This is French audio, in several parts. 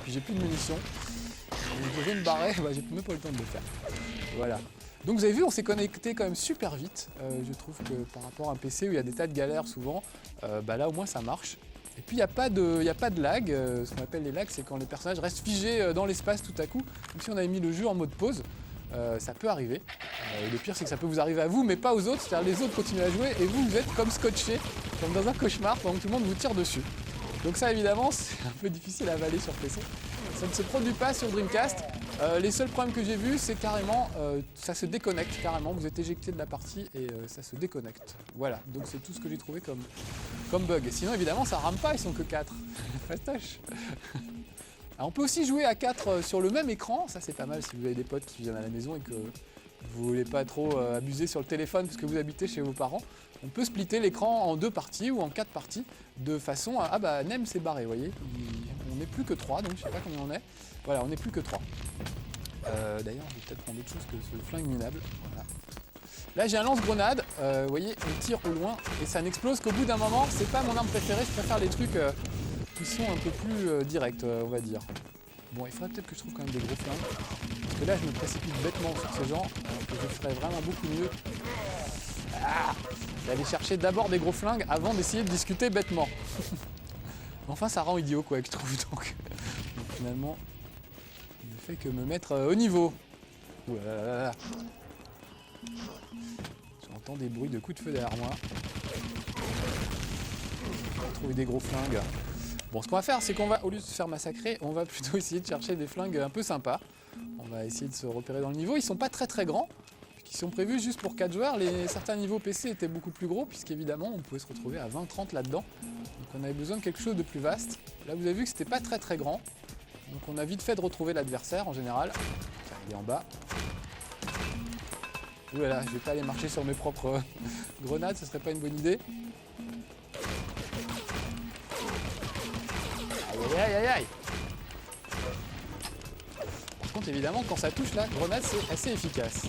puis j'ai plus de munitions. Je vais me barrer, j'ai même pas eu le temps de le faire. Voilà. Donc vous avez vu, on s'est connecté quand même super vite. Je trouve que par rapport à un PC où il y a des tas de galères souvent, là au moins ça marche. Et puis il n'y a pas de lag. Ce qu'on appelle les lags, c'est quand les personnages restent figés dans l'espace tout à coup. Comme si on avait mis le jeu en mode pause. Ça peut arriver. Le pire, c'est que ça peut vous arriver à vous, mais pas aux autres. C'est-à-dire les autres continuent à jouer et vous êtes comme scotché, comme dans un cauchemar, pendant que tout le monde vous tire dessus. Donc ça, évidemment, c'est un peu difficile à avaler sur PC. Ça ne se produit pas sur Dreamcast. Les seuls problèmes que j'ai vus, c'est carrément, ça se déconnecte carrément. Vous êtes éjecté de la partie et ça se déconnecte. Voilà, donc c'est tout ce que j'ai trouvé comme bug. Sinon, évidemment, ça rame pas, ils sont que 4. Fastoche. Alors, on peut aussi jouer à 4 sur le même écran. Ça, c'est pas mal si vous avez des potes qui viennent à la maison et que vous voulez pas trop abuser sur le téléphone parce que vous habitez chez vos parents. On peut splitter l'écran en 2 parties ou en 4 parties de façon à... Ah bah, Nem s'est barré, vous voyez. On n'est plus que 3, donc je sais pas combien on est. Voilà, on n'est plus que 3. D'ailleurs, je vais peut-être prendre autre chose que ce flingue minable. Voilà. Là, j'ai un lance-grenade. Vous voyez, on tire au loin et ça n'explose qu'au bout d'un moment. C'est pas mon arme préférée, je préfère les trucs qui sont un peu plus directs, on va dire. Bon, il faudrait peut-être que je trouve quand même des gros flingues. Parce que là, je me précipite bêtement sur ces gens, alors que je ferais vraiment beaucoup mieux. D'aller chercher d'abord des gros flingues avant d'essayer de discuter bêtement. Enfin, ça rend idiot, quoi, je trouve. Donc finalement, il ne fait que me mettre au niveau. Ouh là là là là. J'entends des bruits de coups de feu derrière moi. On va trouver des gros flingues. Bon, ce qu'on va faire, c'est qu'on va, au lieu de se faire massacrer, on va plutôt essayer de chercher des flingues un peu sympas. On va essayer de se repérer dans le niveau. Ils sont pas très très grands, puisqu'ils sont prévus juste pour 4 joueurs. Certains niveaux PC étaient beaucoup plus gros, puisqu'évidemment, on pouvait se retrouver à 20-30 là-dedans. Donc on avait besoin de quelque chose de plus vaste. Là, vous avez vu que c'était pas très très grand. Donc on a vite fait de retrouver l'adversaire en général. Tiens, il est en bas. Ouh là là, je vais pas aller marcher sur mes propres grenades, ce serait pas une bonne idée. Aïe aïe aïe aïe. Par contre, évidemment, quand ça touche la grenade, c'est assez efficace.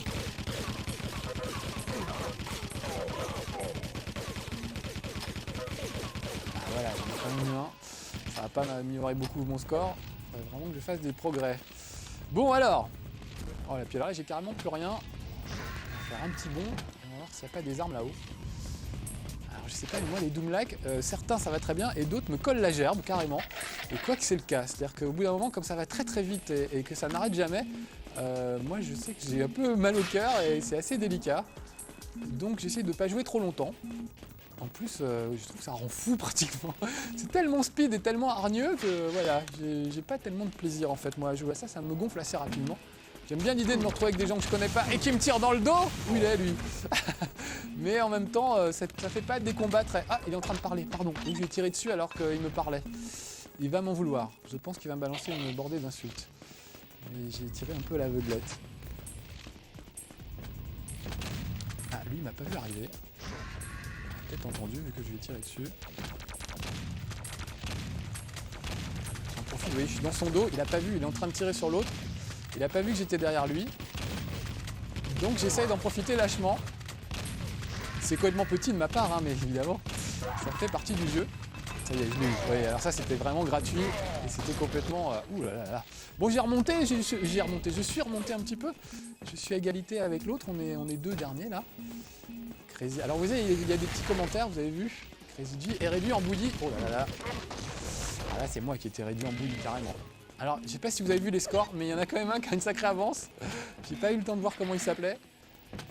Ah voilà, j'en ai quand même eu un. Ça va pas m'améliorer beaucoup mon score. Il faudrait vraiment que je fasse des progrès. Bon alors. Oh là, puis alors là, j'ai carrément plus rien. On va faire un petit bond. On va voir s'il n'y a pas des armes là-haut. Alors je sais pas, mais moi les Doom-like, certains ça va très bien et d'autres me collent la gerbe carrément. Et quoi que c'est le cas, c'est-à-dire qu'au bout d'un moment, comme ça va très très vite et que ça n'arrête jamais, moi je sais que j'ai un peu mal au cœur et c'est assez délicat. Donc j'essaie de ne pas jouer trop longtemps. En plus, je trouve que ça rend fou pratiquement. C'est tellement speed et tellement hargneux que voilà, j'ai pas tellement de plaisir en fait moi à jouer à ça, ça me gonfle assez rapidement. J'aime bien l'idée de me retrouver avec des gens que je connais pas et qui me tirent dans le dos. Où il est lui? Mais en même temps, ça fait pas des combats très... Ah, il est en train de parler, pardon. Donc je lui ai tiré dessus alors qu'il me parlait. Il va m'en vouloir. Je pense qu'il va me balancer une bordée d'insultes. Et j'ai tiré un peu à l'aveuglette. Ah, lui, il m'a pas vu arriver. Il a peut-être entendu vu que je lui ai tiré dessus. J'en profite, vous voyez, je suis dans son dos, il a pas vu, il est en train de tirer sur l'autre. Il n'a pas vu que j'étais derrière lui. Donc j'essaye d'en profiter lâchement. C'est complètement petit de ma part, hein, mais évidemment, ça fait partie du jeu. Ça y est, je l'ai eu. Oui, alors ça c'était vraiment gratuit et c'était complètement... ouh là là là. Bon, je suis remonté un petit peu. Je suis à égalité avec l'autre, on est 2 derniers là. Crazy. Alors vous voyez, il y a des petits commentaires, vous avez vu. Crazy G est réduit en bouillie. Oh là là là. Ah là c'est moi qui étais réduit en bouillie carrément. Alors, je sais pas si vous avez vu les scores, mais il y en a quand même un qui a une sacrée avance. J'ai pas eu le temps de voir comment il s'appelait.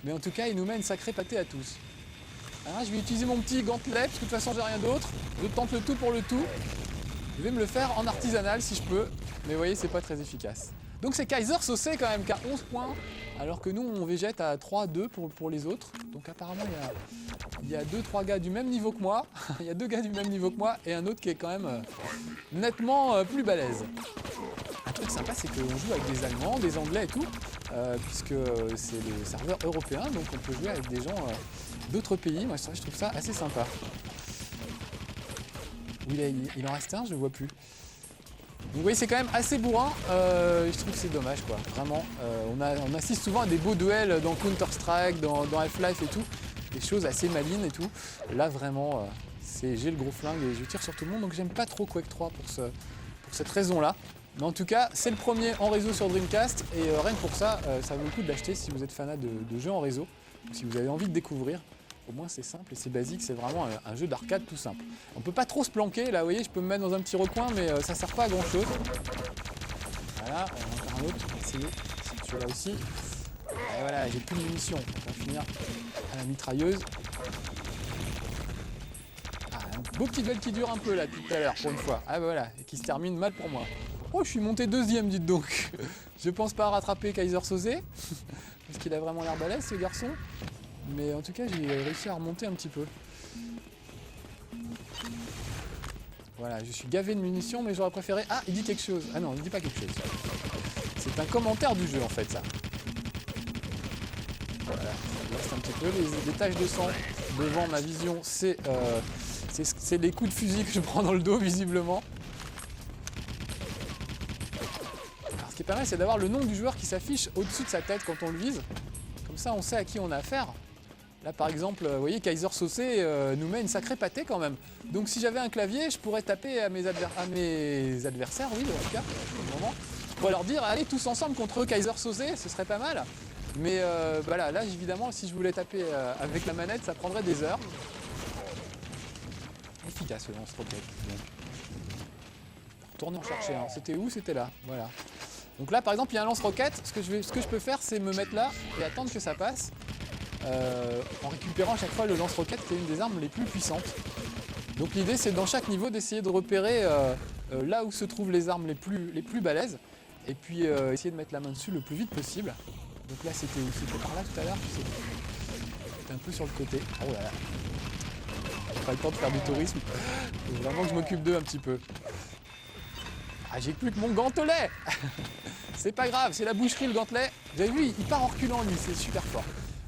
Mais en tout cas, il nous met une sacrée pâtée à tous. Alors, je vais utiliser mon petit gantelet, parce que de toute façon, j'ai rien d'autre. Je tente le tout pour le tout. Je vais me le faire en artisanal si je peux. Mais vous voyez, c'est pas très efficace. Donc c'est Kaiser Saucé quand même, qui a 11 points. Alors que nous, on végète à 3-2 pour les autres. Donc apparemment, il y a 2-3 gars du même niveau que moi. Il y a 2 gars du même niveau que moi et un autre qui est quand même nettement plus balèze. Un truc sympa, c'est qu'on joue avec des Allemands, des Anglais et tout, puisque c'est le serveur européen, donc on peut jouer avec des gens d'autres pays. Moi, je trouve ça assez sympa. Oui, là, il en reste un, je ne le vois plus. Donc vous voyez, c'est quand même assez bourrin. Je trouve que c'est dommage, quoi. Vraiment, on assiste souvent à des beaux duels dans Counter-Strike, dans Half-Life et tout. Des choses assez malines et tout. Là, vraiment, j'ai le gros flingue et je tire sur tout le monde, donc j'aime pas trop Quake 3 pour cette raison-là. Mais en tout cas, c'est le premier en réseau sur Dreamcast et rien que pour ça, ça vaut le coup de l'acheter si vous êtes fanat de jeux en réseau, ou si vous avez envie de découvrir. Au moins c'est simple et c'est basique, c'est vraiment un jeu d'arcade tout simple. On peut pas trop se planquer, là vous voyez, je peux me mettre dans un petit recoin, mais ça sert pas à grand chose. Voilà, encore un autre, on va essayer, c'est celui-là aussi. Et voilà, j'ai plus de munitions, on va finir à la mitrailleuse. Ah, un beau petit duel qui dure un peu là tout à l'heure pour une fois. Ah bah voilà, et qui se termine mal pour moi. Oh, je suis monté deuxième, dites donc. Je pense pas rattraper Kaiser Soze, parce qu'il a vraiment l'air balèze ce garçon. Mais en tout cas, j'ai réussi à remonter un petit peu. Voilà, je suis gavé de munitions, mais j'aurais préféré... Ah, il dit quelque chose. Ah non, il dit pas quelque chose. C'est un commentaire du jeu, en fait, ça. Voilà, ça reste un petit peu. Les taches de sang devant ma vision, c'est les coups de fusil que je prends dans le dos, visiblement. Alors, ce qui est pas mal, c'est d'avoir le nom du joueur qui s'affiche au-dessus de sa tête quand on le vise. Comme ça, on sait à qui on a affaire. Là, par exemple, vous voyez, Kaiser Soze nous met une sacrée pâtée quand même. Donc, si j'avais un clavier, je pourrais taper à mes adversaires, oui, en tout cas, au moment. Je pourrais leur dire, allez, tous ensemble contre Kaiser Soze, ce serait pas mal. Mais voilà, là, évidemment, si je voulais taper avec la manette, ça prendrait des heures. Efficace, le lance-roquette. Retourner en chercher un. C'était où? C'était là, voilà. Donc là, par exemple, il y a un lance-roquette. Ce que je peux faire, c'est me mettre là et attendre que ça passe. En récupérant à chaque fois le lance-roquette qui est une des armes les plus puissantes. Donc l'idée c'est dans chaque niveau d'essayer de repérer là où se trouvent les armes les plus balèzes et puis essayer de mettre la main dessus le plus vite possible. Donc là c'était où? C'était par là tout à l'heure, c'était un peu sur le côté. Oh là là. J'ai pas le temps de faire du tourisme. Faut vraiment que je m'occupe d'eux un petit peu. Ah, j'ai plus que mon gantelet. C'est pas grave, c'est la boucherie le gantelet. Vous avez vu, il part en reculant lui, c'est super fort.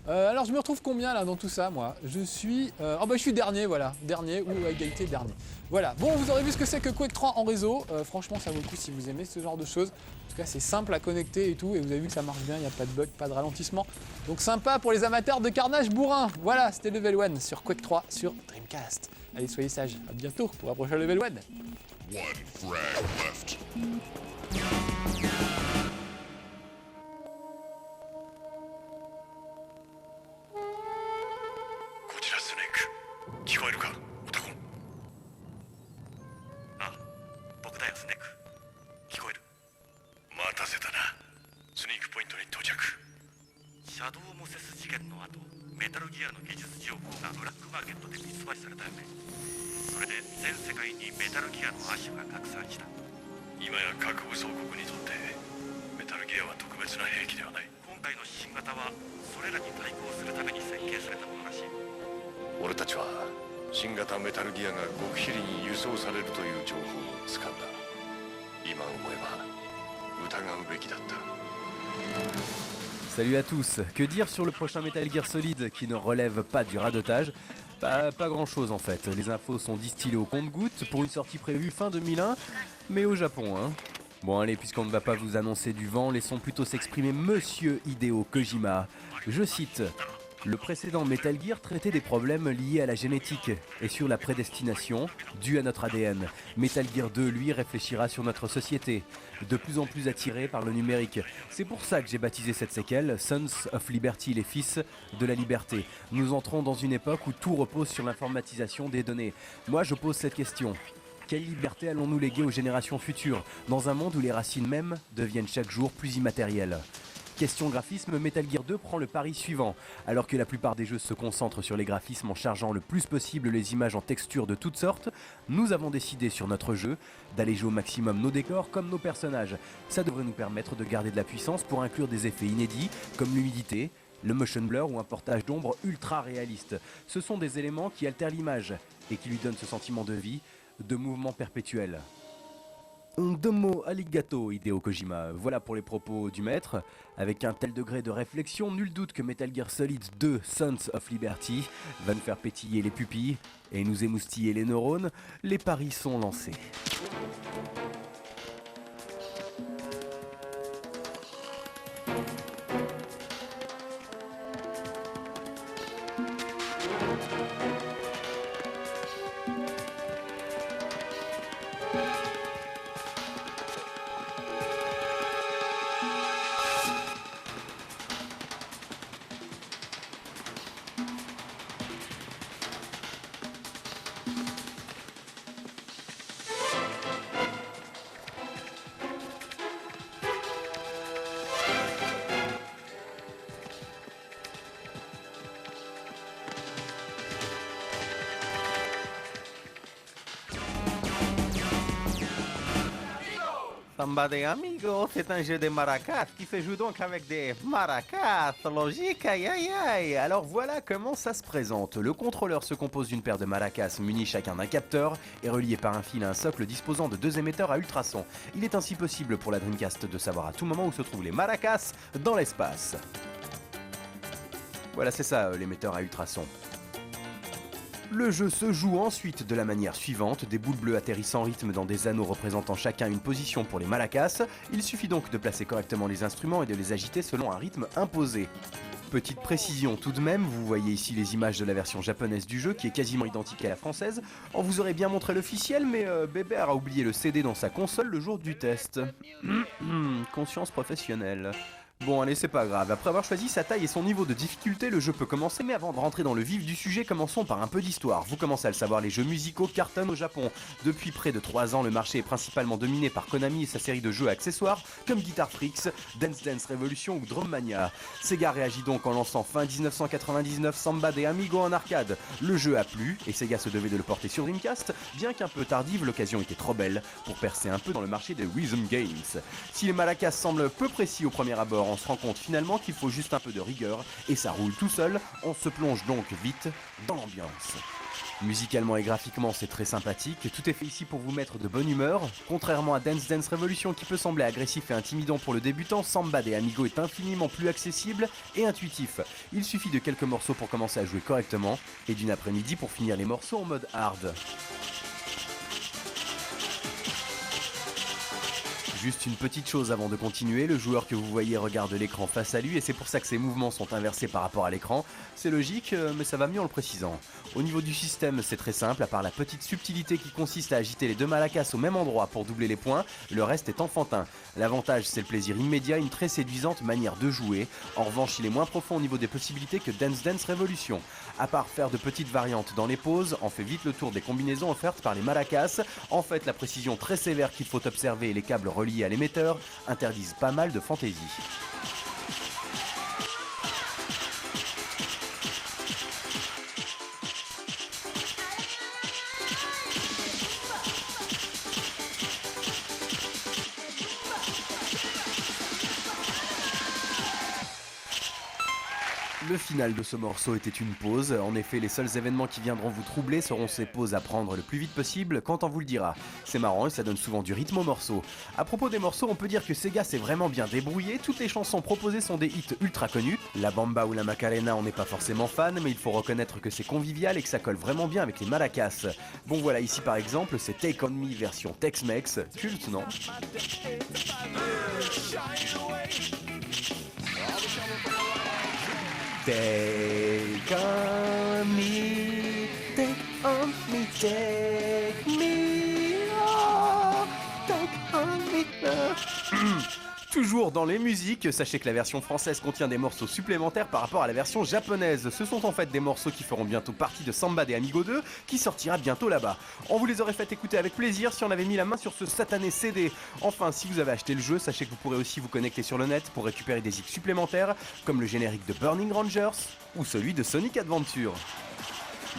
Alors je me retrouve combien là dans tout ça moi? Je suis... je suis dernier, voilà. Dernier ou à égalité dernier. Voilà. Bon, vous aurez vu ce que c'est que Quake 3 en réseau. Franchement, ça vaut le coup si vous aimez ce genre de choses. En tout cas, c'est simple à connecter et tout. Et vous avez vu que ça marche bien, il n'y a pas de bug, pas de ralentissement. Donc sympa pour les amateurs de carnage bourrin. Voilà, c'était Level 1 sur Quake 3 sur Dreamcast. Allez, soyez sages. À bientôt pour un prochain Level 1. One frag left. こちらスネーク。聞こえるか、オタコン。あ、僕だよスネーク。聞こえる。待たせたな。スニークポイントに到着。シャドウモセス事件の後、メタルギアの技術情報がブラックマーケットで密売されたよね。それで全世界にメタルギアの亜種が拡散した。今や各武装国にとってメタルギアは特別な兵器ではない。今回の新型はそれらに対抗するために設計されたものらしい。俺たちは新型メタルギアが極秘裏に輸送されるという情報を掴んだ。今思えば疑うべきだった。 Salut à tous, que dire sur le prochain Metal Gear Solid qui ne relève pas du radotage? Pas grand chose en fait, les infos sont distillées au compte-gouttes pour une sortie prévue fin 2001, mais au Japon hein. Bon allez, puisqu'on ne va pas vous annoncer du vent, laissons plutôt s'exprimer Monsieur Hideo Kojima. Je cite: le précédent Metal Gear traitait des problèmes liés à la génétique et sur la prédestination due à notre ADN. Metal Gear 2, lui, réfléchira sur notre société, de plus en plus attirée par le numérique. C'est pour ça que j'ai baptisé cette séquelle Sons of Liberty, les fils de la liberté. Nous entrons dans une époque où tout repose sur l'informatisation des données. Moi, je pose cette question. Quelle liberté allons-nous léguer aux générations futures, dans un monde où les racines mêmes deviennent chaque jour plus immatérielles? Question graphisme, Metal Gear 2 prend le pari suivant. Alors que la plupart des jeux se concentrent sur les graphismes en chargeant le plus possible les images en textures de toutes sortes, nous avons décidé sur notre jeu d'alléger au maximum nos décors comme nos personnages. Ça devrait nous permettre de garder de la puissance pour inclure des effets inédits comme l'humidité, le motion blur ou un portage d'ombre ultra réaliste. Ce sont des éléments qui altèrent l'image et qui lui donnent ce sentiment de vie, de mouvement perpétuel. Domo arigato, Hideo Kojima. Voilà pour les propos du maître. Avec un tel degré de réflexion, nul doute que Metal Gear Solid 2 Sons of Liberty va nous faire pétiller les pupilles et nous émoustiller les neurones. Les paris sont lancés. Samba de Amigo, c'est un jeu de maracas qui se joue donc avec des maracas. Logique, aïe aïe aïe. Alors voilà comment ça se présente. Le contrôleur se compose d'une paire de maracas munis chacun d'un capteur et reliés par un fil à un socle disposant de 2 émetteurs à ultrasons. Il est ainsi possible pour la Dreamcast de savoir à tout moment où se trouvent les maracas dans l'espace. Voilà, c'est ça l'émetteur à ultrasons. Le jeu se joue ensuite de la manière suivante, des boules bleues atterrissent en rythme dans des anneaux représentant chacun une position pour les maracas. Il suffit donc de placer correctement les instruments et de les agiter selon un rythme imposé. Petite précision tout de même, vous voyez ici les images de la version japonaise du jeu qui est quasiment identique à la française. On vous aurait bien montré l'officiel, mais Bébert a oublié le CD dans sa console le jour du test. Conscience professionnelle. Bon allez, c'est pas grave, après avoir choisi sa taille et son niveau de difficulté, le jeu peut commencer, mais avant de rentrer dans le vif du sujet, commençons par un peu d'histoire. Vous commencez à le savoir, les jeux musicaux cartonnent au Japon. Depuis près de 3 ans, le marché est principalement dominé par Konami et sa série de jeux accessoires, comme Guitar Freaks, Dance Dance Revolution ou Drum Mania. Sega réagit donc en lançant fin 1999 Samba de Amigo en arcade. Le jeu a plu, et Sega se devait de le porter sur Dreamcast, bien qu'un peu tardive, l'occasion était trop belle pour percer un peu dans le marché des rhythm games. Si les maracas semblent peu précis au premier abord, on se rend compte finalement qu'il faut juste un peu de rigueur et ça roule tout seul, on se plonge donc vite dans l'ambiance. Musicalement et graphiquement c'est très sympathique, tout est fait ici pour vous mettre de bonne humeur. Contrairement à Dance Dance Revolution qui peut sembler agressif et intimidant pour le débutant, Samba de Amigo est infiniment plus accessible et intuitif. Il suffit de quelques morceaux pour commencer à jouer correctement et d'une après-midi pour finir les morceaux en mode hard. Juste une petite chose avant de continuer, le joueur que vous voyez regarde l'écran face à lui et c'est pour ça que ses mouvements sont inversés par rapport à l'écran. C'est logique, mais ça va mieux en le précisant. Au niveau du système, c'est très simple, à part la petite subtilité qui consiste à agiter les 2 maracas au même endroit pour doubler les points, le reste est enfantin. L'avantage, c'est le plaisir immédiat, une très séduisante manière de jouer. En revanche, il est moins profond au niveau des possibilités que Dance Dance Revolution. À part faire de petites variantes dans les pauses, on fait vite le tour des combinaisons offertes par les maracas. En fait, la précision très sévère qu'il faut observer et les câbles reliés à l'émetteur interdisent pas mal de fantaisie. Le final de ce morceau était une pause. En effet, les seuls événements qui viendront vous troubler seront ces pauses à prendre le plus vite possible quand on vous le dira. C'est marrant et ça donne souvent du rythme au morceau. À propos des morceaux, on peut dire que Sega s'est vraiment bien débrouillé. Toutes les chansons proposées sont des hits ultra connus. La Bamba ou la Macarena, on n'est pas forcément fan, mais il faut reconnaître que c'est convivial et que ça colle vraiment bien avec les maracas. Bon voilà, ici par exemple, c'est Take On Me version Tex-Mex. Culte, non ? Take on me, take on me, take me, oh, take on me. Toujours dans les musiques, sachez que la version française contient des morceaux supplémentaires par rapport à la version japonaise. Ce sont en fait des morceaux qui feront bientôt partie de Samba de Amigo 2, qui sortira bientôt là-bas. On vous les aurait fait écouter avec plaisir si on avait mis la main sur ce satané CD. Enfin, si vous avez acheté le jeu, sachez que vous pourrez aussi vous connecter sur le net pour récupérer des hits supplémentaires, comme le générique de Burning Rangers ou celui de Sonic Adventure.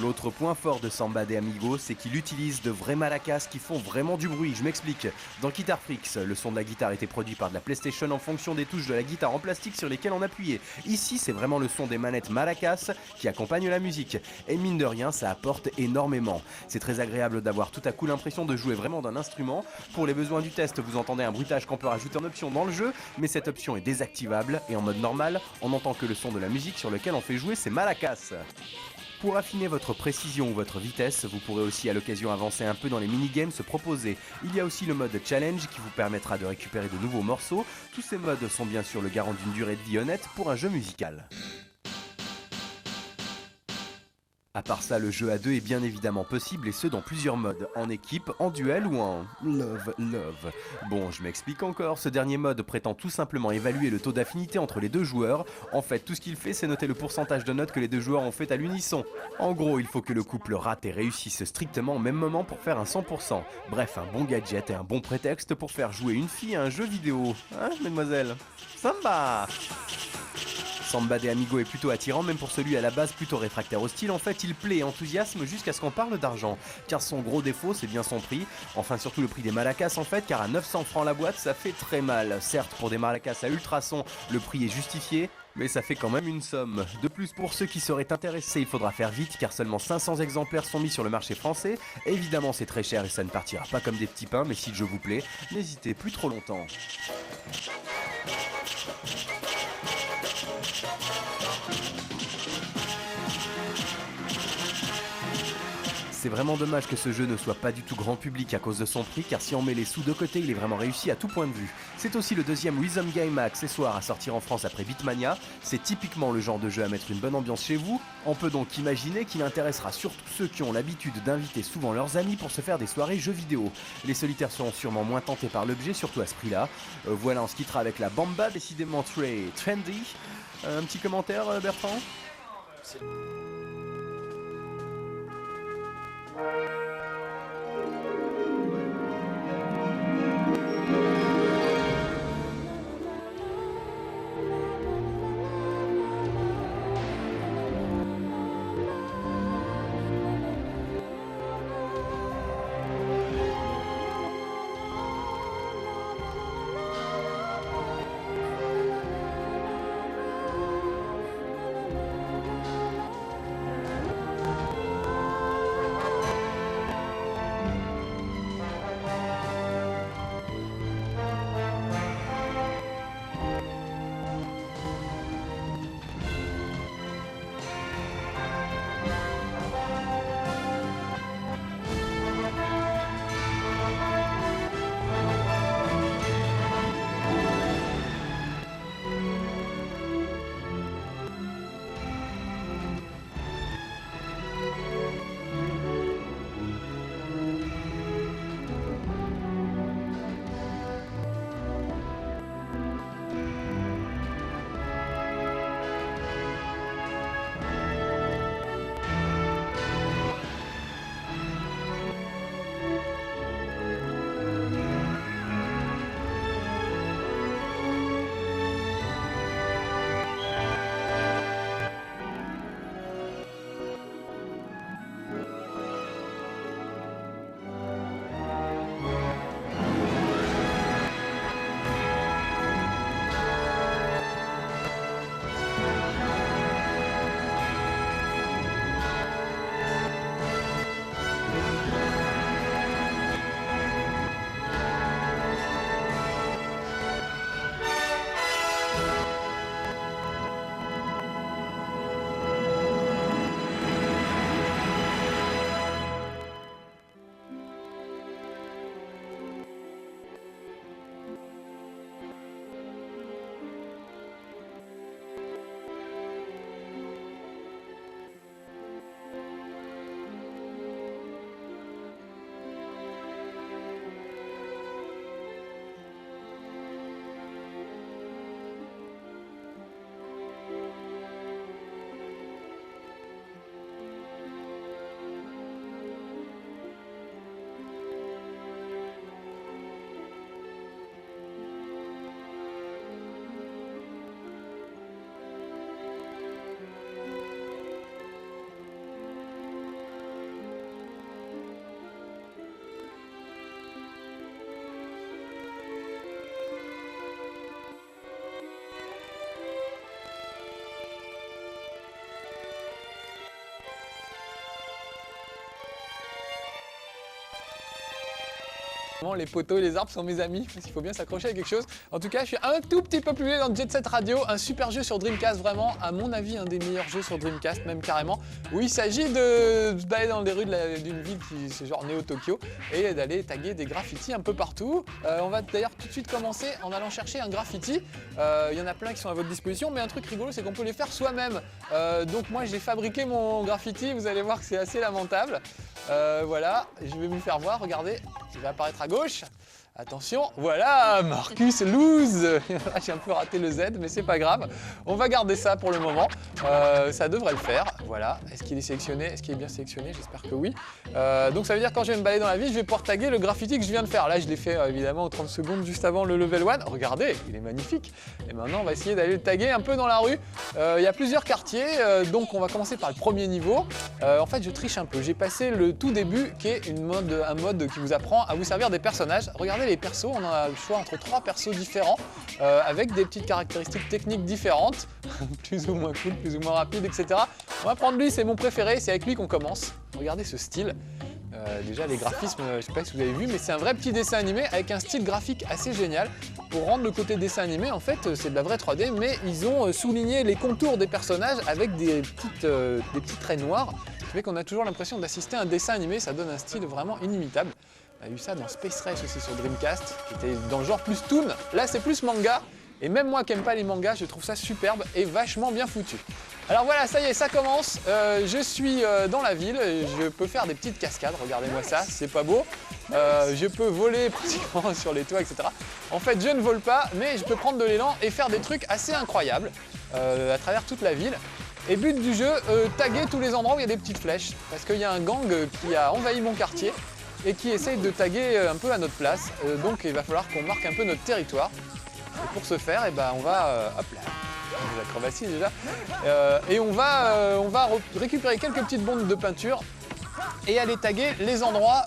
L'autre point fort de Samba de Amigo, c'est qu'il utilise de vrais maracas qui font vraiment du bruit, je m'explique. Dans Guitar Freaks, le son de la guitare était produit par de la PlayStation en fonction des touches de la guitare en plastique sur lesquelles on appuyait. Ici, c'est vraiment le son des manettes maracas qui accompagnent la musique. Et mine de rien, ça apporte énormément. C'est très agréable d'avoir tout à coup l'impression de jouer vraiment d'un instrument. Pour les besoins du test, vous entendez un bruitage qu'on peut rajouter en option dans le jeu, mais cette option est désactivable et en mode normal, on n'entend que le son de la musique sur lequel on fait jouer ces maracas. Pour affiner votre précision ou votre vitesse, vous pourrez aussi à l'occasion avancer un peu dans les minigames proposés. Il y a aussi le mode challenge qui vous permettra de récupérer de nouveaux morceaux. Tous ces modes sont bien sûr le garant d'une durée de vie honnête pour un jeu musical. À part ça, le jeu à 2 est bien évidemment possible et ce dans plusieurs modes, en équipe, en duel ou en love. Bon, je m'explique encore, ce dernier mode prétend tout simplement évaluer le taux d'affinité entre les deux joueurs. En fait, tout ce qu'il fait, c'est noter le pourcentage de notes que les deux joueurs ont fait à l'unisson. En gros, il faut que le couple rate et réussisse strictement au même moment pour faire un 100%. Bref, un bon gadget et un bon prétexte pour faire jouer une fille à un jeu vidéo. Hein, mesdemoiselles ? Samba ! Samba de Amigo est plutôt attirant, même pour celui à la base plutôt réfractaire au style. En fait, il plaît et enthousiasme jusqu'à ce qu'on parle d'argent. Car son gros défaut, c'est bien son prix. Enfin, surtout le prix des maracas en fait, car à 900 francs la boîte, ça fait très mal. Certes, pour des maracas à ultrasons, le prix est justifié, mais ça fait quand même une somme. De plus, pour ceux qui seraient intéressés, il faudra faire vite car seulement 500 exemplaires sont mis sur le marché français. Évidemment, c'est très cher et ça ne partira pas comme des petits pains, mais si le jeu vous plaît, n'hésitez plus trop longtemps. C'est vraiment dommage que ce jeu ne soit pas du tout grand public à cause de son prix, car si on met les sous de côté, il est vraiment réussi à tout point de vue. C'est aussi le deuxième Rhythm Game accessoire à sortir en France après Beatmania. C'est typiquement le genre de jeu à mettre une bonne ambiance chez vous. On peut donc imaginer qu'il intéressera surtout ceux qui ont l'habitude d'inviter souvent leurs amis pour se faire des soirées jeux vidéo. Les solitaires seront sûrement moins tentés par l'objet, surtout à ce prix-là. Voilà, on se quittera avec la Bamba, décidément très trendy. Un petit commentaire, Bertrand ? Les poteaux et les arbres sont mes amis, parce qu'il faut bien s'accrocher à quelque chose. En tout cas, je suis un tout petit peu plus vieux dans Jet Set Radio, un super jeu sur Dreamcast, vraiment, à mon avis, un des meilleurs jeux sur Dreamcast, même carrément, où il s'agit de se balader dans les rues d'une ville qui c'est genre Néo-Tokyo et d'aller taguer des graffitis un peu partout. On va d'ailleurs tout de suite commencer en allant chercher un graffiti. Il y en a plein qui sont à votre disposition, mais un truc rigolo, c'est qu'on peut les faire soi-même. Donc moi, j'ai fabriqué mon graffiti, vous allez voir que c'est assez lamentable. Voilà, je vais vous faire voir, regardez, il va apparaître à gauche. Attention, voilà, Marcus lose. J'ai un peu raté le Z, mais c'est pas grave. On va garder ça pour le moment. Ça devrait le faire. Voilà. Est-ce qu'il est sélectionné? Est-ce qu'il est bien sélectionné? J'espère que oui. Donc ça veut dire que quand je vais me balader dans la ville, je vais pouvoir taguer le graffiti que je viens de faire. Là, je l'ai fait évidemment aux 30 secondes juste avant le level 1. Regardez, il est magnifique. Et maintenant, on va essayer d'aller le taguer un peu dans la rue. Il y a plusieurs quartiers, donc on va commencer par le premier niveau. En fait, je triche un peu. J'ai passé le tout début, qui est un mode qui vous apprend à vous servir des personnages. Regardez les persos, on a le choix entre 3 persos différents, avec des petites caractéristiques techniques différentes, plus ou moins cool, plus ou moins rapide, etc. On va prendre lui, c'est mon préféré, c'est avec lui qu'on commence. Regardez ce style. Déjà les graphismes, je ne sais pas si vous avez vu, mais c'est un vrai petit dessin animé avec un style graphique assez génial. Pour rendre le côté dessin animé, en fait, c'est de la vraie 3D, mais ils ont souligné les contours des personnages avec des petits traits noirs, ce qui fait qu'on a toujours l'impression d'assister à un dessin animé, ça donne un style vraiment inimitable. On a eu ça dans Space Race aussi sur Dreamcast, qui était dans le genre plus toon. Là, c'est plus manga. Et même moi qui n'aime pas les mangas, je trouve ça superbe et vachement bien foutu. Alors voilà, ça y est, ça commence. Je suis dans la ville, je peux faire des petites cascades, regardez-moi ça, c'est pas beau. Je peux voler pratiquement sur les toits, etc. En fait, je ne vole pas, mais je peux prendre de l'élan et faire des trucs assez incroyables à travers toute la ville. Et but du jeu, taguer tous les endroits où il y a des petites flèches. Parce qu'il y a un gang qui a envahi mon quartier et qui essaye de taguer un peu à notre place. Donc il va falloir qu'on marque un peu notre territoire. Et pour ce faire, eh ben, on va, hop là, des acrobaties déjà, et on va récupérer quelques petites bombes de peinture et aller taguer les endroits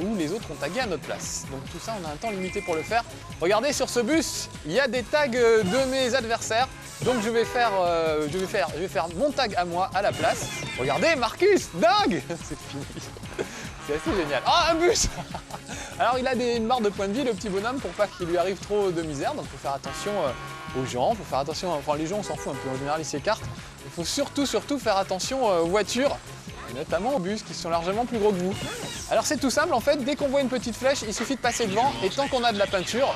où les autres ont tagué à notre place. Donc tout ça, on a un temps limité pour le faire. Regardez sur ce bus, il y a des tags de mes adversaires. Donc je vais faire mon tag à moi à la place. Regardez, Marcus, dingue. C'est fini. C'est assez génial. Ah, un bus. Alors il a une barre de points de vie, le petit bonhomme, pour pas qu'il lui arrive trop de misère. Donc il faut faire attention aux gens, faut faire attention, enfin les gens on s'en fout un peu, en général ils s'écartent. Il faut surtout faire attention aux voitures, et notamment aux bus qui sont largement plus gros que vous. Alors c'est tout simple en fait, dès qu'on voit une petite flèche, il suffit de passer devant et tant qu'on a de la peinture,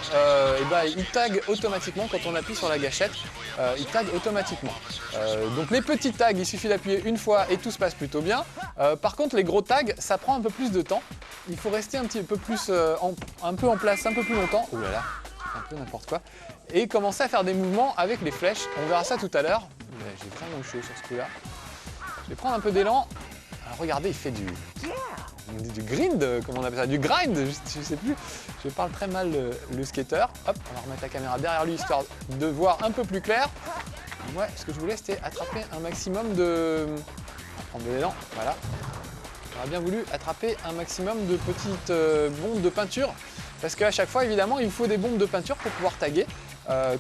et ben, il tag automatiquement quand on appuie sur la gâchette, il tag automatiquement. Donc les petits tags, il suffit d'appuyer une fois et tout se passe plutôt bien. Par contre les gros tags, ça prend un peu plus de temps. Il faut rester un petit peu plus, un peu en place, un peu plus longtemps. Oh là là, un peu n'importe quoi. Et commencer à faire des mouvements avec les flèches. On verra ça tout à l'heure. J'ai vraiment chaud sur ce coup-là. Je vais prendre un peu d'élan. Alors regardez, il fait du grind, comment on appelle ça, du grind, je sais plus. Je parle très mal le skater. Hop, on va remettre la caméra derrière lui histoire de voir un peu plus clair. Moi, ce que je voulais, c'était attraper un maximum de... On va prendre de l'élan, voilà. J'aurais bien voulu attraper un maximum de petites bombes de peinture. Parce qu'à chaque fois, évidemment, il vous faut des bombes de peinture pour pouvoir taguer.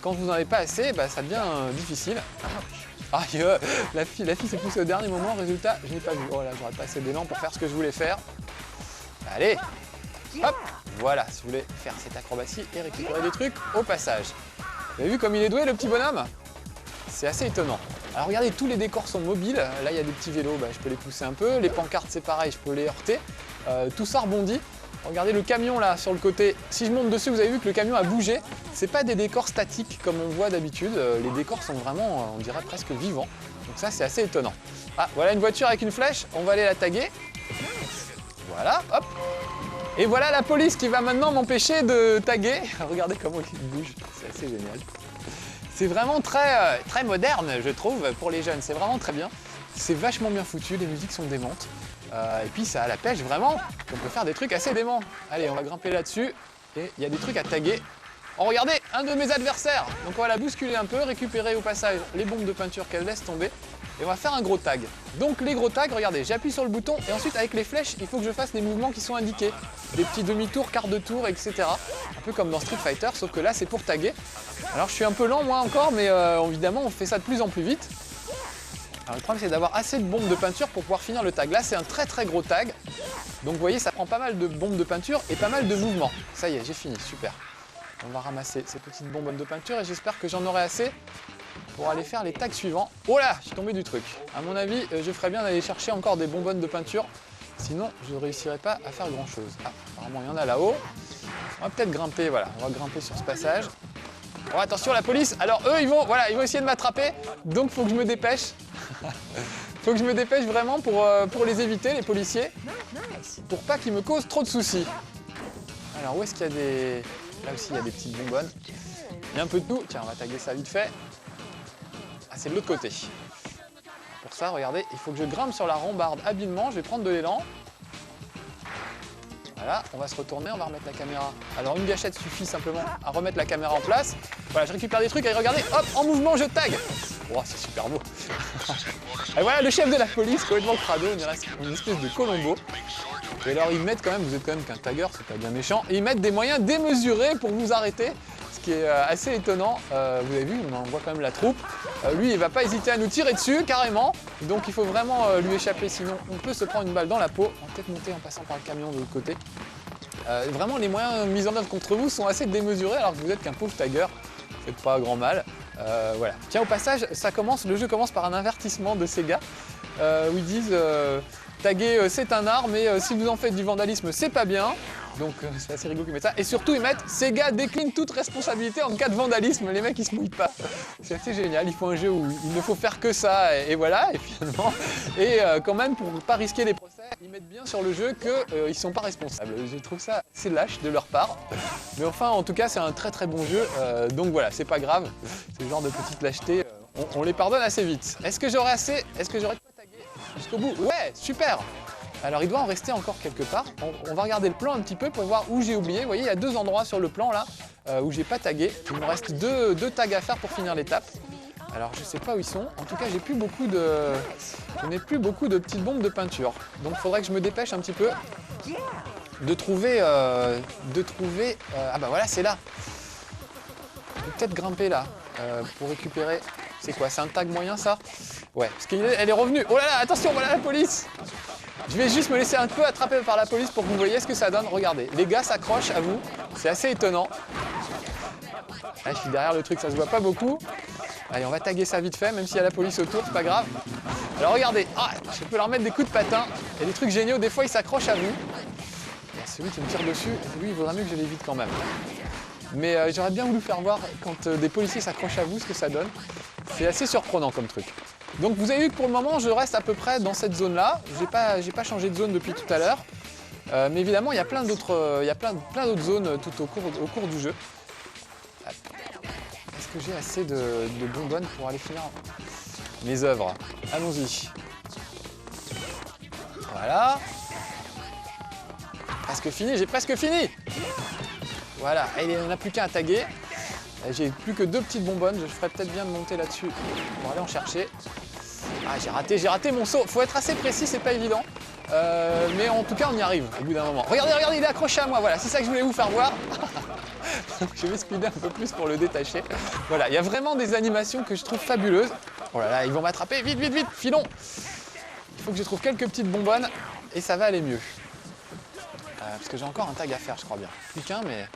Quand vous n'en avez pas assez, bah, ça devient difficile. Ah, la fille s'est poussée au dernier moment, résultat, je n'ai pas vu. Oh là, j'aurais pas assez d'élan pour faire ce que je voulais faire. Allez, hop, voilà, si vous voulez faire cette acrobatie et récupérer des trucs au passage. Vous avez vu comme il est doué, le petit bonhomme? C'est assez étonnant. Alors regardez, tous les décors sont mobiles. Là, il y a des petits vélos, bah, je peux les pousser un peu. Les pancartes, c'est pareil, je peux les heurter. Tout ça rebondit. Regardez le camion là sur le côté. Si je monte dessus, vous avez vu que le camion a bougé. C'est pas des décors statiques comme on voit d'habitude. Les décors sont vraiment, on dirait presque vivants. Donc ça, c'est assez étonnant. Ah, voilà une voiture avec une flèche. On va aller la taguer. Voilà, hop. Et voilà la police qui va maintenant m'empêcher de taguer. Regardez comment il bouge. C'est assez génial. C'est vraiment très moderne, je trouve, pour les jeunes. C'est vraiment très bien. C'est vachement bien foutu. Les musiques sont démentes. Et puis ça a la pêche vraiment, on peut faire des trucs assez déments. Allez, on va grimper là-dessus et il y a des trucs à taguer. Oh regardez, un de mes adversaires. Donc on va la bousculer un peu, récupérer au passage les bombes de peinture qu'elle laisse tomber et on va faire un gros tag. Donc les gros tags, regardez, j'appuie sur le bouton et ensuite avec les flèches, il faut que je fasse des mouvements qui sont indiqués. Des petits demi-tours, quart de tour, etc. Un peu comme dans Street Fighter, sauf que là c'est pour taguer. Alors je suis un peu lent moi encore, mais évidemment on fait ça de plus en plus vite. Alors, le problème c'est d'avoir assez de bombes de peinture pour pouvoir finir le tag. Là c'est un très gros tag. Donc vous voyez ça prend pas mal de bombes de peinture et pas mal de mouvements. Ça y est, j'ai fini, super. On va ramasser ces petites bonbonnes de peinture et j'espère que j'en aurai assez pour aller faire les tags suivants. Oh là, je suis tombé du truc. À mon avis, je ferais bien d'aller chercher encore des bonbonnes de peinture. Sinon, je ne réussirais pas à faire grand chose. Ah, apparemment il y en a là-haut. On va peut-être grimper, voilà. On va grimper sur ce passage. Oh, attention la police. Alors eux ils vont essayer de m'attraper. Donc il faut que je me dépêche. Faut que je me dépêche vraiment pour les éviter, les policiers. Pour pas qu'ils me causent trop de soucis. Alors où est-ce qu'il y a des... Là aussi il y a des petites bonbonnes. Il y a un peu de tout. Tiens, on va taguer ça vite fait. Ah, c'est de l'autre côté. Pour ça, regardez, il faut que je grimpe sur la rambarde habilement. Je vais prendre de l'élan. Voilà, on va se retourner, on va remettre la caméra. Alors une gâchette suffit simplement à remettre la caméra en place. Voilà, je récupère des trucs et regardez, hop, en mouvement, je tag. Oh, c'est super beau. Et voilà, le chef de la police, complètement crado, on dirait une espèce de Colombo. Et alors ils mettent quand même, vous êtes quand même qu'un tagger, c'est pas bien méchant, et ils mettent des moyens démesurés pour vous arrêter, ce qui est assez étonnant. Vous avez vu, on en voit quand même la troupe. Lui, il va pas hésiter à nous tirer dessus, carrément. Donc il faut vraiment lui échapper, sinon on peut se prendre une balle dans la peau. On va peut-être monter en passant par le camion de l'autre côté. Vraiment, les moyens mis en œuvre contre vous sont assez démesurés, alors que vous êtes qu'un pauvre tagger. Faites pas grand mal. Voilà. Tiens, au passage, le jeu commence par un avertissement de Sega, où ils disent taguer c'est un art, mais si vous en faites du vandalisme, c'est pas bien. Donc c'est assez rigolo qu'ils mettent ça. Et surtout, ils mettent Sega décline toute responsabilité en cas de vandalisme. Les mecs, ils se mouillent pas. C'est assez génial. Il faut un jeu où il ne faut faire que ça, et voilà, et finalement. Et quand même, pour ne pas risquer les procès, ils mettent bien sur le jeu qu'ils ne sont pas responsables. Je trouve ça assez lâche de leur part. Mais enfin, en tout cas, c'est un très très bon jeu. Donc voilà, c'est pas grave. C'est le genre de petite lâcheté. On les pardonne assez vite. Est-ce que j'aurais assez? Est-ce que j'aurais pas tagué jusqu'au bout? Ouais, super! Alors il doit en rester encore quelque part. On va regarder le plan un petit peu pour voir où j'ai oublié. Vous voyez, il y a 2 endroits sur le plan là où j'ai pas tagué. Il me reste deux tags à faire pour finir l'étape. Alors je sais pas où ils sont. En tout cas, je n'ai plus beaucoup de petites bombes de peinture. Donc il faudrait que je me dépêche un petit peu de trouver. Ah bah voilà, c'est là. Je vais peut-être grimper là pour récupérer. C'est quoi? C'est un tag moyen ça? Ouais, parce qu'elle est revenue. Oh là là, attention, voilà la police! Je vais juste me laisser un peu attraper par la police pour que vous voyez ce que ça donne. Regardez, les gars s'accrochent à vous. C'est assez étonnant. Là, je suis derrière le truc, ça se voit pas beaucoup. Allez, on va taguer ça vite fait, même s'il y a la police autour, c'est pas grave. Alors regardez, je peux leur mettre des coups de patin. Il y a des trucs géniaux, des fois ils s'accrochent à vous. Il y a celui qui me tire dessus, lui il vaudrait mieux que je l'évite quand même. Mais j'aurais bien voulu faire voir quand des policiers s'accrochent à vous ce que ça donne. C'est assez surprenant comme truc. Donc vous avez vu que pour le moment je reste à peu près dans cette zone là. J'ai pas changé de zone depuis tout à l'heure. Mais évidemment il y a plein d'autres zones tout au cours du jeu. Est-ce que j'ai assez de bonbonnes pour aller finir mes œuvres? Allons-y. Voilà. Presque fini, j'ai presque fini. Voilà, et il n'y en a plus qu'un à taguer. J'ai plus que 2 petites bonbonnes, je ferais peut-être bien de monter là-dessus pour aller en chercher. Ah, j'ai raté mon saut. Faut être assez précis, c'est pas évident. Mais en tout cas, on y arrive au bout d'un moment. Regardez, il est accroché à moi, voilà, c'est ça que je voulais vous faire voir. Je vais speeder un peu plus pour le détacher. Voilà, il y a vraiment des animations que je trouve fabuleuses. Oh là là, ils vont m'attraper, vite, filons. Il faut que je trouve quelques petites bonbonnes et ça va aller mieux. Parce que j'ai encore un tag à faire, je crois bien. Plus qu'un, mais...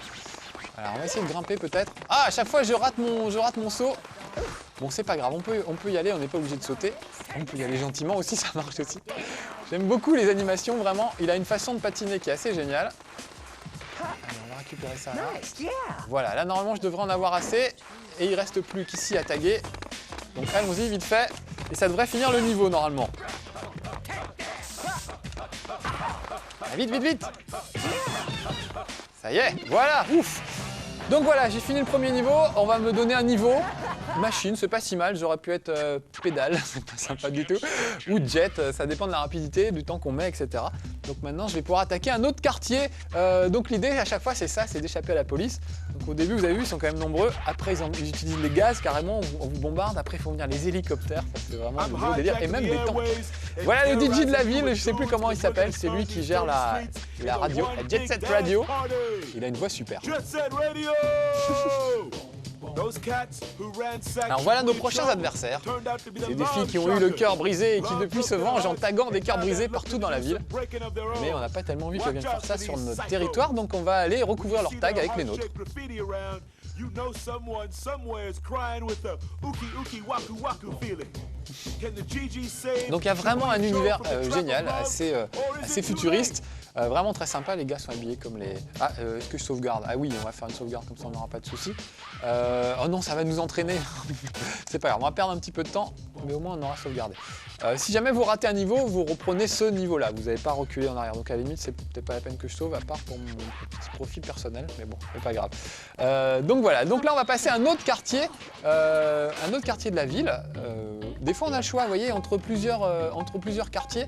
Alors, on va essayer de grimper peut-être. Ah, à chaque fois, je rate mon saut. Bon, c'est pas grave, on peut y aller, on n'est pas obligé de sauter. On peut y aller gentiment aussi, ça marche aussi. J'aime beaucoup les animations, vraiment. Il a une façon de patiner qui est assez géniale. Allez, on va récupérer ça là. Voilà, là, normalement, je devrais en avoir assez. Et il reste plus qu'ici à taguer. Donc, allons-y, vite fait. Et ça devrait finir le niveau, normalement. Ah, vite. Ça y est, voilà, ouf. Donc voilà, j'ai fini le premier niveau, on va me donner un niveau. Machine, c'est pas si mal, j'aurais pu être pédale, c'est pas sympa du tout. Ou jet, ça dépend de la rapidité, du temps qu'on met, etc. Donc maintenant, je vais pouvoir attaquer un autre quartier. Donc l'idée, à chaque fois, c'est ça, c'est d'échapper à la police. Donc au début, vous avez vu, ils sont quand même nombreux. Après, ils utilisent les gaz, carrément, on vous bombarde. Après, il faut venir les hélicoptères, ça c'est vraiment le gros délire. Et même des tanks. Voilà le DJ de la ville, je sais plus comment il s'appelle, c'est lui qui gère la radio, la Jet Set Radio. Il a une voix super. Alors voilà nos prochains adversaires. C'est des filles qui ont eu le cœur brisé et qui depuis se vengent en taguant des cœurs brisés partout dans la ville. Mais on n'a pas tellement envie qu'elles viennent faire ça sur notre territoire, donc on va aller recouvrir leurs tags avec les nôtres. Donc il y a vraiment un univers génial, assez futuriste, vraiment très sympa. Les gars sont habillés comme les... Ah, est-ce que je sauvegarde? Ah oui, on va faire une sauvegarde comme ça on n'aura pas de soucis. Oh non, ça va nous entraîner. C'est pas grave, on va perdre un petit peu de temps, mais au moins on aura sauvegardé. Si jamais vous ratez un niveau, vous reprenez ce niveau-là. Vous n'avez pas reculé en arrière. Donc à la limite, c'est peut-être pas la peine que je sauve, à part pour mon petit profil personnel. Mais bon, c'est pas grave. Donc voilà. Donc là, on va passer à un autre quartier de la ville. Des fois, on a le choix, vous voyez, entre plusieurs quartiers.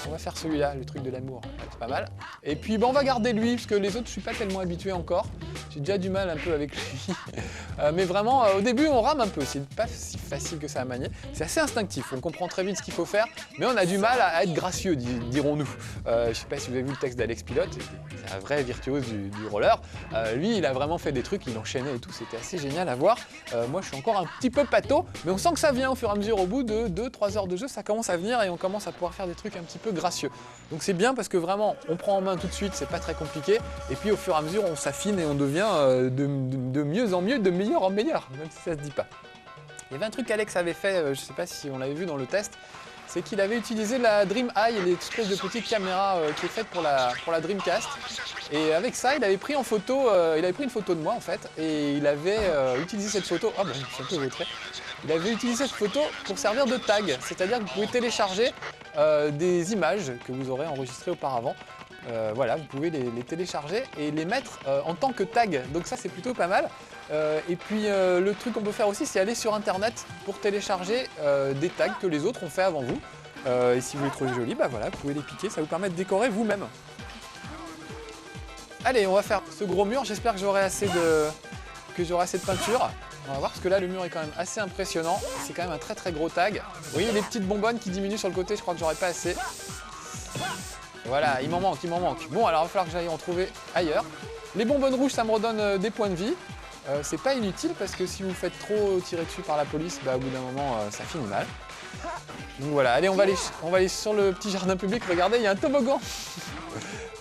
On va faire celui-là, le truc de l'amour. C'est pas mal. Et puis, on va garder lui, parce que les autres, je suis pas tellement habitué encore. J'ai déjà du mal un peu avec lui. Mais vraiment, au début, on rame un peu. C'est pas si facile que ça à manier. C'est assez instinctif. On comprend très vite ce qu'il faut faire, mais on a du mal à être gracieux, dirons-nous. Je sais pas si vous avez vu le texte d'Alex Pilote, c'est un vrai virtuose du roller. Lui, il a vraiment fait des trucs, il enchaînait et tout, c'était assez génial à voir. Moi, je suis encore un petit peu pâteau, mais on sent que ça vient au fur et à mesure. Au bout de 2-3 heures de jeu, ça commence à venir et on commence à pouvoir faire des trucs un petit peu gracieux. Donc c'est bien parce que vraiment, on prend en main tout de suite, c'est pas très compliqué. Et puis au fur et à mesure, on s'affine et on devient de mieux en mieux, de meilleur en meilleur, même si ça se dit pas. Il y avait un truc qu'Alex avait fait, je ne sais pas si on l'avait vu dans le test, c'est qu'il avait utilisé la Dream Eye, l'espèce de petite caméra qui est faite pour la Dreamcast. Et avec ça, il avait pris une photo de moi en fait, et il avait utilisé cette photo. Oh ben, je suis un peu vautré. Il avait utilisé cette photo pour servir de tag, c'est-à-dire que vous pouvez télécharger des images que vous aurez enregistrées auparavant. Voilà, vous pouvez les télécharger et les mettre en tant que tag. Donc ça, c'est plutôt pas mal. Et puis le truc qu'on peut faire aussi, c'est aller sur internet pour télécharger des tags que les autres ont fait avant vous. Et si vous les trouvez jolis, bah voilà, vous pouvez les piquer, ça vous permet de décorer vous-même. Allez, on va faire ce gros mur. J'espère que j'aurai assez de peinture. On va voir parce que là le mur est quand même assez impressionnant. C'est quand même un très très gros tag. Vous voyez les petites bonbonnes qui diminuent sur le côté, je crois que j'aurai pas assez. Voilà, il m'en manque. Bon, alors il va falloir que j'aille en trouver ailleurs. Les bonbonnes rouges, ça me redonne des points de vie. C'est pas inutile parce que si vous faites trop tirer dessus par la police, bah, au bout d'un moment, ça finit mal. Donc voilà, allez, on va aller sur le petit jardin public. Regardez, il y a un toboggan.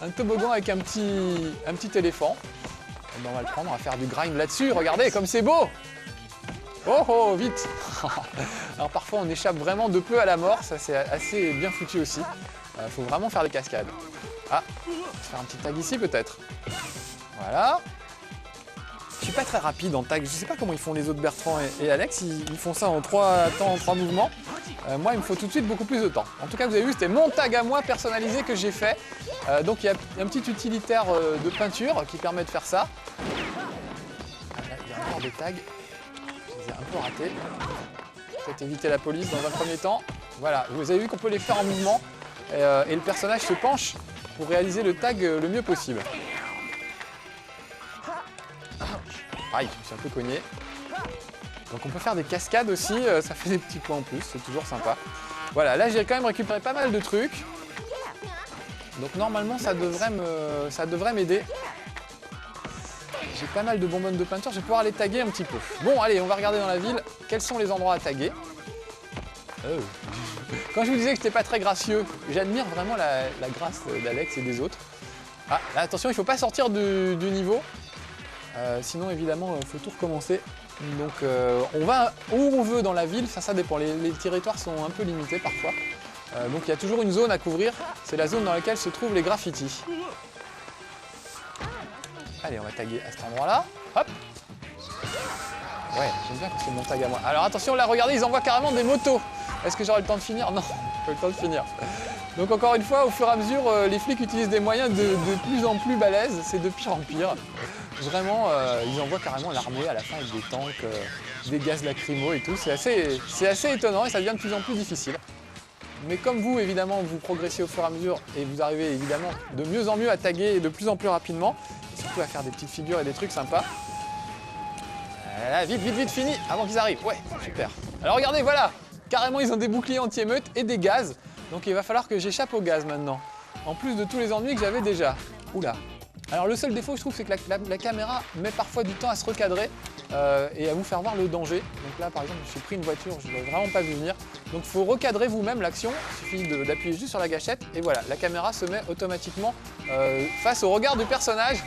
Un toboggan avec un petit éléphant. Et ben, on va le prendre, on va faire du grind là-dessus. Regardez, comme c'est beau! Oh oh, vite! Alors parfois, on échappe vraiment de peu à la mort. Ça, c'est assez bien foutu aussi. Faut vraiment faire des cascades. Ah, on va faire un petit tag ici peut-être. Voilà. Je suis pas très rapide en tag. Je sais pas comment ils font les autres Bertrand et Alex. Ils font ça en 3 mouvements. Moi, il me faut tout de suite beaucoup plus de temps. En tout cas, vous avez vu, c'était mon tag à moi personnalisé que j'ai fait. Donc, il y a un petit utilitaire de peinture qui permet de faire ça. Là, il y a encore des tags. Je les ai un peu ratés. Peut-être éviter la police dans un premier temps. Voilà, vous avez vu qu'on peut les faire en mouvement. Et le personnage se penche pour réaliser le tag le mieux possible. Aïe, je me suis un peu cogné. Donc on peut faire des cascades aussi, ça fait des petits points en plus, c'est toujours sympa. Voilà, là j'ai quand même récupéré pas mal de trucs. Donc normalement ça devrait m'aider. J'ai pas mal de bonbonnes de peinture, je vais pouvoir les taguer un petit peu. Bon allez, on va regarder dans la ville quels sont les endroits à taguer. Quand je vous disais que j'étais pas très gracieux, j'admire vraiment la grâce d'Alex et des autres. Ah, là, attention, il ne faut pas sortir du niveau. Sinon, évidemment, il faut tout recommencer. Donc, on va où on veut dans la ville, ça dépend. Les territoires sont un peu limités parfois. Donc, il y a toujours une zone à couvrir. C'est la zone dans laquelle se trouvent les graffitis. Allez, on va taguer à cet endroit-là. Hop! Ouais, j'aime bien quand c'est mon tag à moi. Alors, attention, là, regardez, ils envoient carrément des motos. Est-ce que j'aurai le temps de finir? Non, j'ai pas le temps de finir. Donc encore une fois, au fur et à mesure, les flics utilisent des moyens de plus en plus balèzes, c'est de pire en pire. Vraiment, ils envoient carrément l'armée à la fin avec des tanks, des gaz lacrymaux et tout. C'est assez étonnant et ça devient de plus en plus difficile. Mais comme vous, évidemment, vous progressez au fur et à mesure et vous arrivez évidemment de mieux en mieux à taguer et de plus en plus rapidement, et surtout à faire des petites figures et des trucs sympas. Là, vite, fini, avant qu'ils arrivent. Ouais, super. Alors regardez, voilà, carrément ils ont des boucliers anti-émeute et des gaz. Donc il va falloir que j'échappe au gaz maintenant. En plus de tous les ennuis que j'avais déjà. Oula. Alors le seul défaut je trouve c'est que la caméra met parfois du temps à se recadrer et à vous faire voir le danger. Donc là par exemple j'ai pris une voiture, je ne l'ai vraiment pas vu venir. Donc il faut recadrer vous-même l'action, il suffit d'appuyer juste sur la gâchette et voilà, la caméra se met automatiquement face au regard du personnage.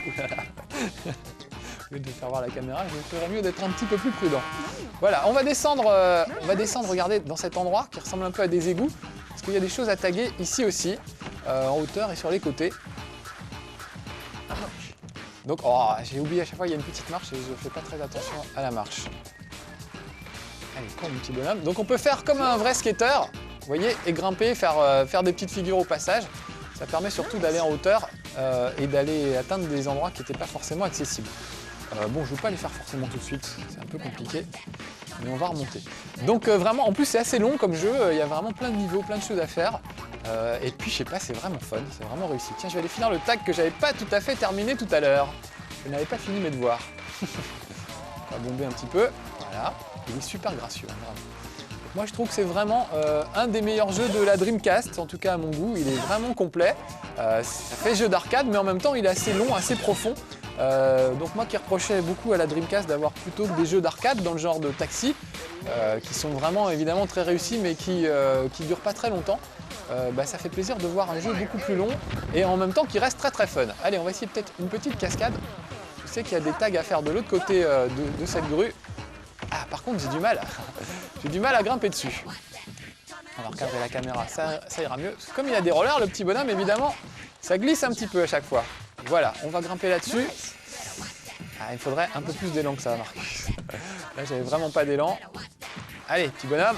Au lieu de faire voir la caméra, je ferais mieux d'être un petit peu plus prudent. Voilà, on va descendre, regardez, dans cet endroit qui ressemble un peu à des égouts. Parce qu'il y a des choses à taguer ici aussi, en hauteur et sur les côtés. Donc, oh, j'ai oublié à chaque fois, il y a une petite marche et je ne fais pas très attention à la marche. Allez, prends mon petit bonhomme. Donc on peut faire comme un vrai skater, vous voyez, et grimper, faire des petites figures au passage. Ça permet surtout d'aller en hauteur et d'aller atteindre des endroits qui n'étaient pas forcément accessibles. Bon, je ne veux pas les faire forcément tout de suite, c'est un peu compliqué, mais on va remonter. Donc vraiment, en plus c'est assez long comme jeu, il y a vraiment plein de niveaux, plein de choses à faire. Et puis je sais pas, c'est vraiment fun, c'est vraiment réussi. Tiens, je vais aller finir le tag que j'avais pas tout à fait terminé tout à l'heure. Je n'avais pas fini mes devoirs. On va bomber un petit peu, voilà. Il est super gracieux, hein, vraiment. Donc, moi je trouve que c'est vraiment un des meilleurs jeux de la Dreamcast, en tout cas à mon goût, il est vraiment complet. Ça fait jeu d'arcade, mais en même temps il est assez long, assez profond. Donc moi qui reprochais beaucoup à la Dreamcast d'avoir plutôt que des jeux d'arcade dans le genre de Taxi, qui sont vraiment évidemment très réussis mais qui durent pas très longtemps, ça fait plaisir de voir un jeu beaucoup plus long et en même temps qui reste très très fun. Allez, on va essayer peut-être une petite cascade. Je sais qu'il y a des tags à faire de l'autre côté de cette grue. Ah, par contre j'ai du mal à grimper dessus. On va recadrer la caméra, ça ira mieux. Parce que comme il y a des rollers, le petit bonhomme évidemment, ça glisse un petit peu à chaque fois. Voilà, on va grimper là-dessus. Ah, il faudrait un peu plus d'élan que ça, Marcus. Là, j'avais vraiment pas d'élan. Allez, petit bonhomme.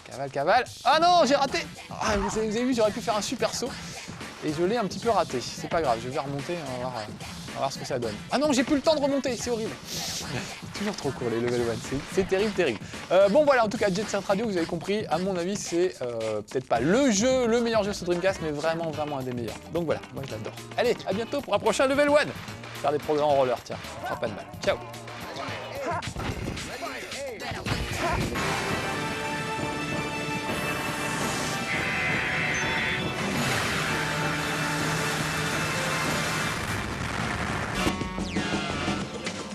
Cavale, cavale. Ah non, j'ai raté. Ah, vous avez vu, j'aurais pu faire un super saut. Et je l'ai un petit peu raté. C'est pas grave, je vais remonter, on va voir ce que ça donne. Ah non, j'ai plus le temps de remonter, c'est horrible. Toujours trop court les level 1, c'est terrible, terrible. Bon voilà, en tout cas, Jet Set Radio, vous avez compris, à mon avis, c'est peut-être pas le meilleur jeu sur Dreamcast, mais vraiment, vraiment un des meilleurs. Donc voilà, moi je l'adore. Allez, à bientôt pour un prochain level 1. Faire des progrès en roller, tiens, ça fera pas de mal. Ciao.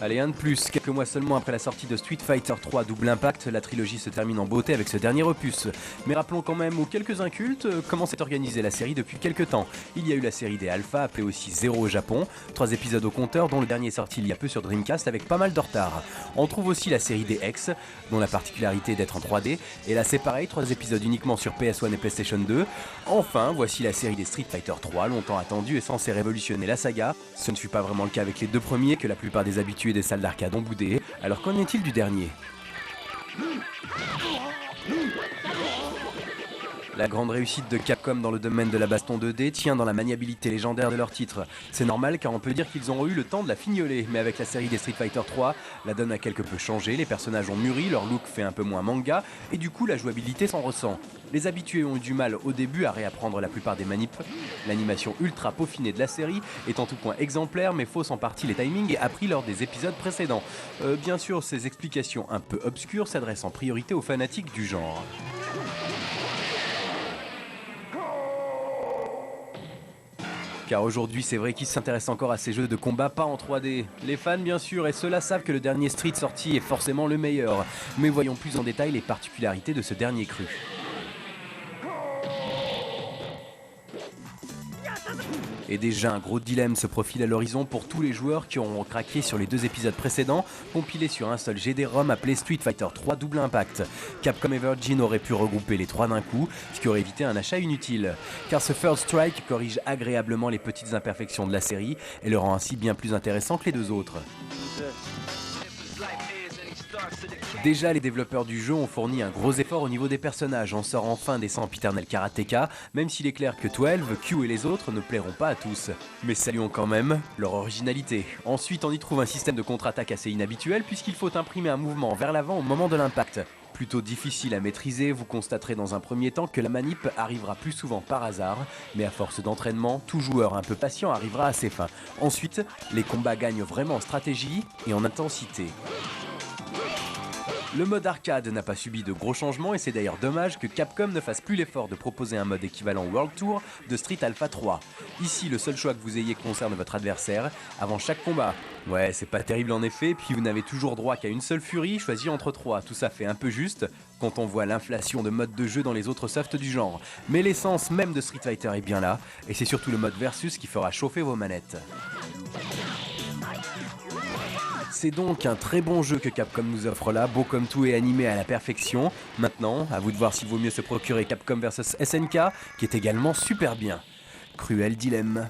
Allez, un de plus. Quelques mois seulement après la sortie de Street Fighter 3 Double Impact, la trilogie se termine en beauté avec ce dernier opus. Mais rappelons quand même aux quelques incultes comment s'est organisée la série depuis quelques temps. Il y a eu la série des Alpha, appelée aussi Zero au Japon, 3 épisodes au compteur dont le dernier est sorti il y a peu sur Dreamcast avec pas mal de retard. On trouve aussi la série des X, dont la particularité est d'être en 3D, et là c'est pareil, 3 épisodes uniquement sur PS1 et PlayStation 2. Enfin, voici la série des Street Fighter 3, longtemps attendue et censée révolutionner la saga. Ce ne fut pas vraiment le cas avec les deux premiers, que la plupart des habitués des salles d'arcade ont boudé. Alors qu'en est-il du dernier ? La grande réussite de Capcom dans le domaine de la baston 2D tient dans la maniabilité légendaire de leurs titres. C'est normal car on peut dire qu'ils ont eu le temps de la fignoler, mais avec la série des Street Fighter 3, la donne a quelque peu changé, les personnages ont mûri, leur look fait un peu moins manga, et du coup la jouabilité s'en ressent. Les habitués ont eu du mal au début à réapprendre la plupart des manips. L'animation ultra peaufinée de la série est en tout point exemplaire, mais fausse en partie les timings appris lors des épisodes précédents. Bien sûr, ces explications un peu obscures s'adressent en priorité aux fanatiques du genre. Car aujourd'hui, c'est vrai qu'ils s'intéressent encore à ces jeux de combat pas en 3D. Les fans, bien sûr, et ceux-là savent que le dernier Street sorti est forcément le meilleur. Mais voyons plus en détail les particularités de ce dernier cru. Et déjà, un gros dilemme se profile à l'horizon pour tous les joueurs qui auront craqué sur les 2 épisodes précédents, compilés sur un seul GD-ROM appelé Street Fighter 3 Double Impact. Capcom et Virgin auraient pu regrouper les 3 d'un coup, ce qui aurait évité un achat inutile. Car ce First Strike corrige agréablement les petites imperfections de la série et le rend ainsi bien plus intéressant que les 2 autres. Déjà, les développeurs du jeu ont fourni un gros effort au niveau des personnages en sort enfin des sempiternels karatéka, même s'il est clair que 12, Q et les autres ne plairont pas à tous. Mais saluons quand même leur originalité. Ensuite, on y trouve un système de contre-attaque assez inhabituel puisqu'il faut imprimer un mouvement vers l'avant au moment de l'impact. Plutôt difficile à maîtriser, vous constaterez dans un premier temps que la manip arrivera plus souvent par hasard, mais à force d'entraînement, tout joueur un peu patient arrivera à ses fins. Ensuite, les combats gagnent vraiment en stratégie et en intensité. Le mode arcade n'a pas subi de gros changements et c'est d'ailleurs dommage que Capcom ne fasse plus l'effort de proposer un mode équivalent World Tour de Street Alpha 3. Ici, le seul choix que vous ayez concerne votre adversaire avant chaque combat. Ouais, c'est pas terrible en effet, puis vous n'avez toujours droit qu'à une seule furie choisie entre 3. Tout ça fait un peu juste quand on voit l'inflation de modes de jeu dans les autres softs du genre. Mais l'essence même de Street Fighter est bien là, et c'est surtout le mode versus qui fera chauffer vos manettes. C'est donc un très bon jeu que Capcom nous offre là, beau comme tout et animé à la perfection. Maintenant, à vous de voir s'il vaut mieux se procurer Capcom vs SNK, qui est également super bien. Cruel dilemme.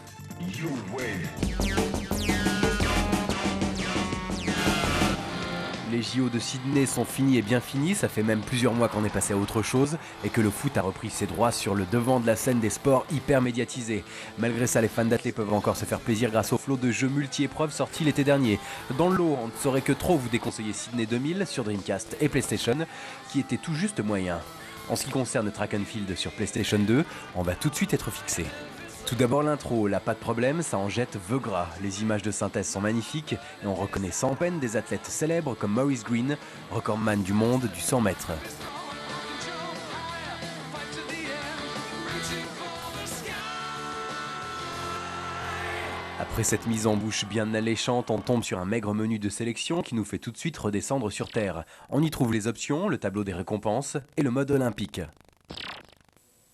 Les JO de Sydney sont finis et bien finis, ça fait même plusieurs mois qu'on est passé à autre chose et que le foot a repris ses droits sur le devant de la scène des sports hyper médiatisés. Malgré ça, les fans d'athlètes peuvent encore se faire plaisir grâce au flot de jeux multi-épreuves sortis l'été dernier. Dans le lot, on ne saurait que trop vous déconseiller Sydney 2000 sur Dreamcast et PlayStation, qui était tout juste moyen. En ce qui concerne Track and Field sur PlayStation 2, on va tout de suite être fixé. Tout d'abord l'intro, là pas de problème, ça en jette gras. Les images de synthèse sont magnifiques et on reconnaît sans peine des athlètes célèbres comme Maurice Green, recordman du monde du 100 mètres. Après cette mise en bouche bien alléchante, on tombe sur un maigre menu de sélection qui nous fait tout de suite redescendre sur Terre. On y trouve les options, le tableau des récompenses et le mode olympique.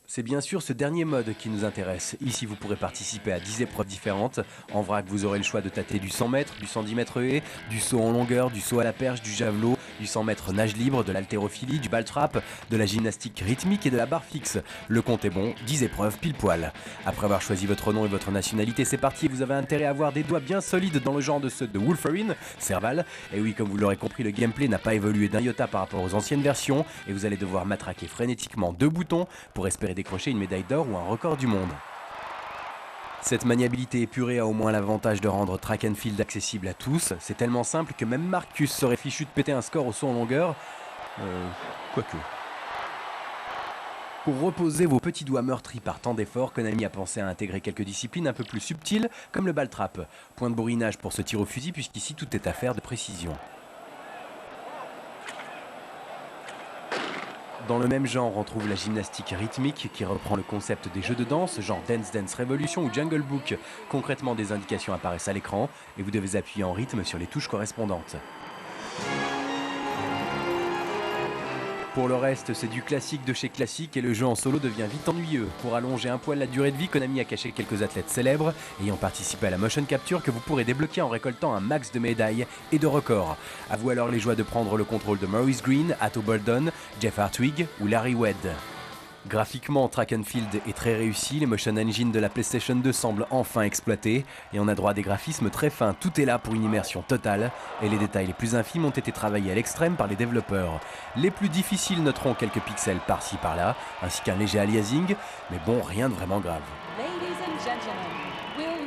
C'est bien sûr ce dernier mode qui nous intéresse. Ici, vous pourrez participer à 10 épreuves différentes. En vrac, vous aurez le choix de tâter du 100 mètres, du 110 mètres haies, du saut en longueur, du saut à la perche, du javelot, du 100 mètres nage libre, de l'haltérophilie, du ball trap, de la gymnastique rythmique et de la barre fixe. Le compte est bon, 10 épreuves pile poil. Après avoir choisi votre nom et votre nationalité, c'est parti. Vous avez intérêt à avoir des doigts bien solides dans le genre de ceux de Wolverine, Serval. Et oui, comme vous l'aurez compris, le gameplay n'a pas évolué d'un iota par rapport aux anciennes versions et vous allez devoir matraquer frénétiquement 2 boutons pour espérer décrocher une médaille d'or ou un record du monde. Cette maniabilité épurée a au moins l'avantage de rendre Track and Field accessible à tous. C'est tellement simple que même Marcus serait fichu de péter un score au saut en longueur. Quoique. Pour reposer vos petits doigts meurtris par tant d'efforts, Konami a pensé à intégrer quelques disciplines un peu plus subtiles, comme le ball trap. Point de bourrinage pour ce tir au fusil, puisqu'ici tout est affaire de précision. Dans le même genre, on trouve la gymnastique rythmique qui reprend le concept des jeux de danse, genre Dance Dance Revolution ou Jungle Book. Concrètement, des indications apparaissent à l'écran et vous devez appuyer en rythme sur les touches correspondantes. Pour le reste, c'est du classique de chez classique et le jeu en solo devient vite ennuyeux. Pour allonger un poil la durée de vie, Konami a caché quelques athlètes célèbres ayant participé à la motion capture que vous pourrez débloquer en récoltant un max de médailles et de records. À vous alors les joies de prendre le contrôle de Maurice Green, Atto Boldon, Jeff Hartwig ou Larry Wedd. Graphiquement, Track and Field est très réussi, les motion engines de la PlayStation 2 semblent enfin exploités et on a droit à des graphismes très fins. Tout est là pour une immersion totale et les détails les plus infimes ont été travaillés à l'extrême par les développeurs. Les plus difficiles noteront quelques pixels par-ci par-là, ainsi qu'un léger aliasing, mais bon, rien de vraiment grave.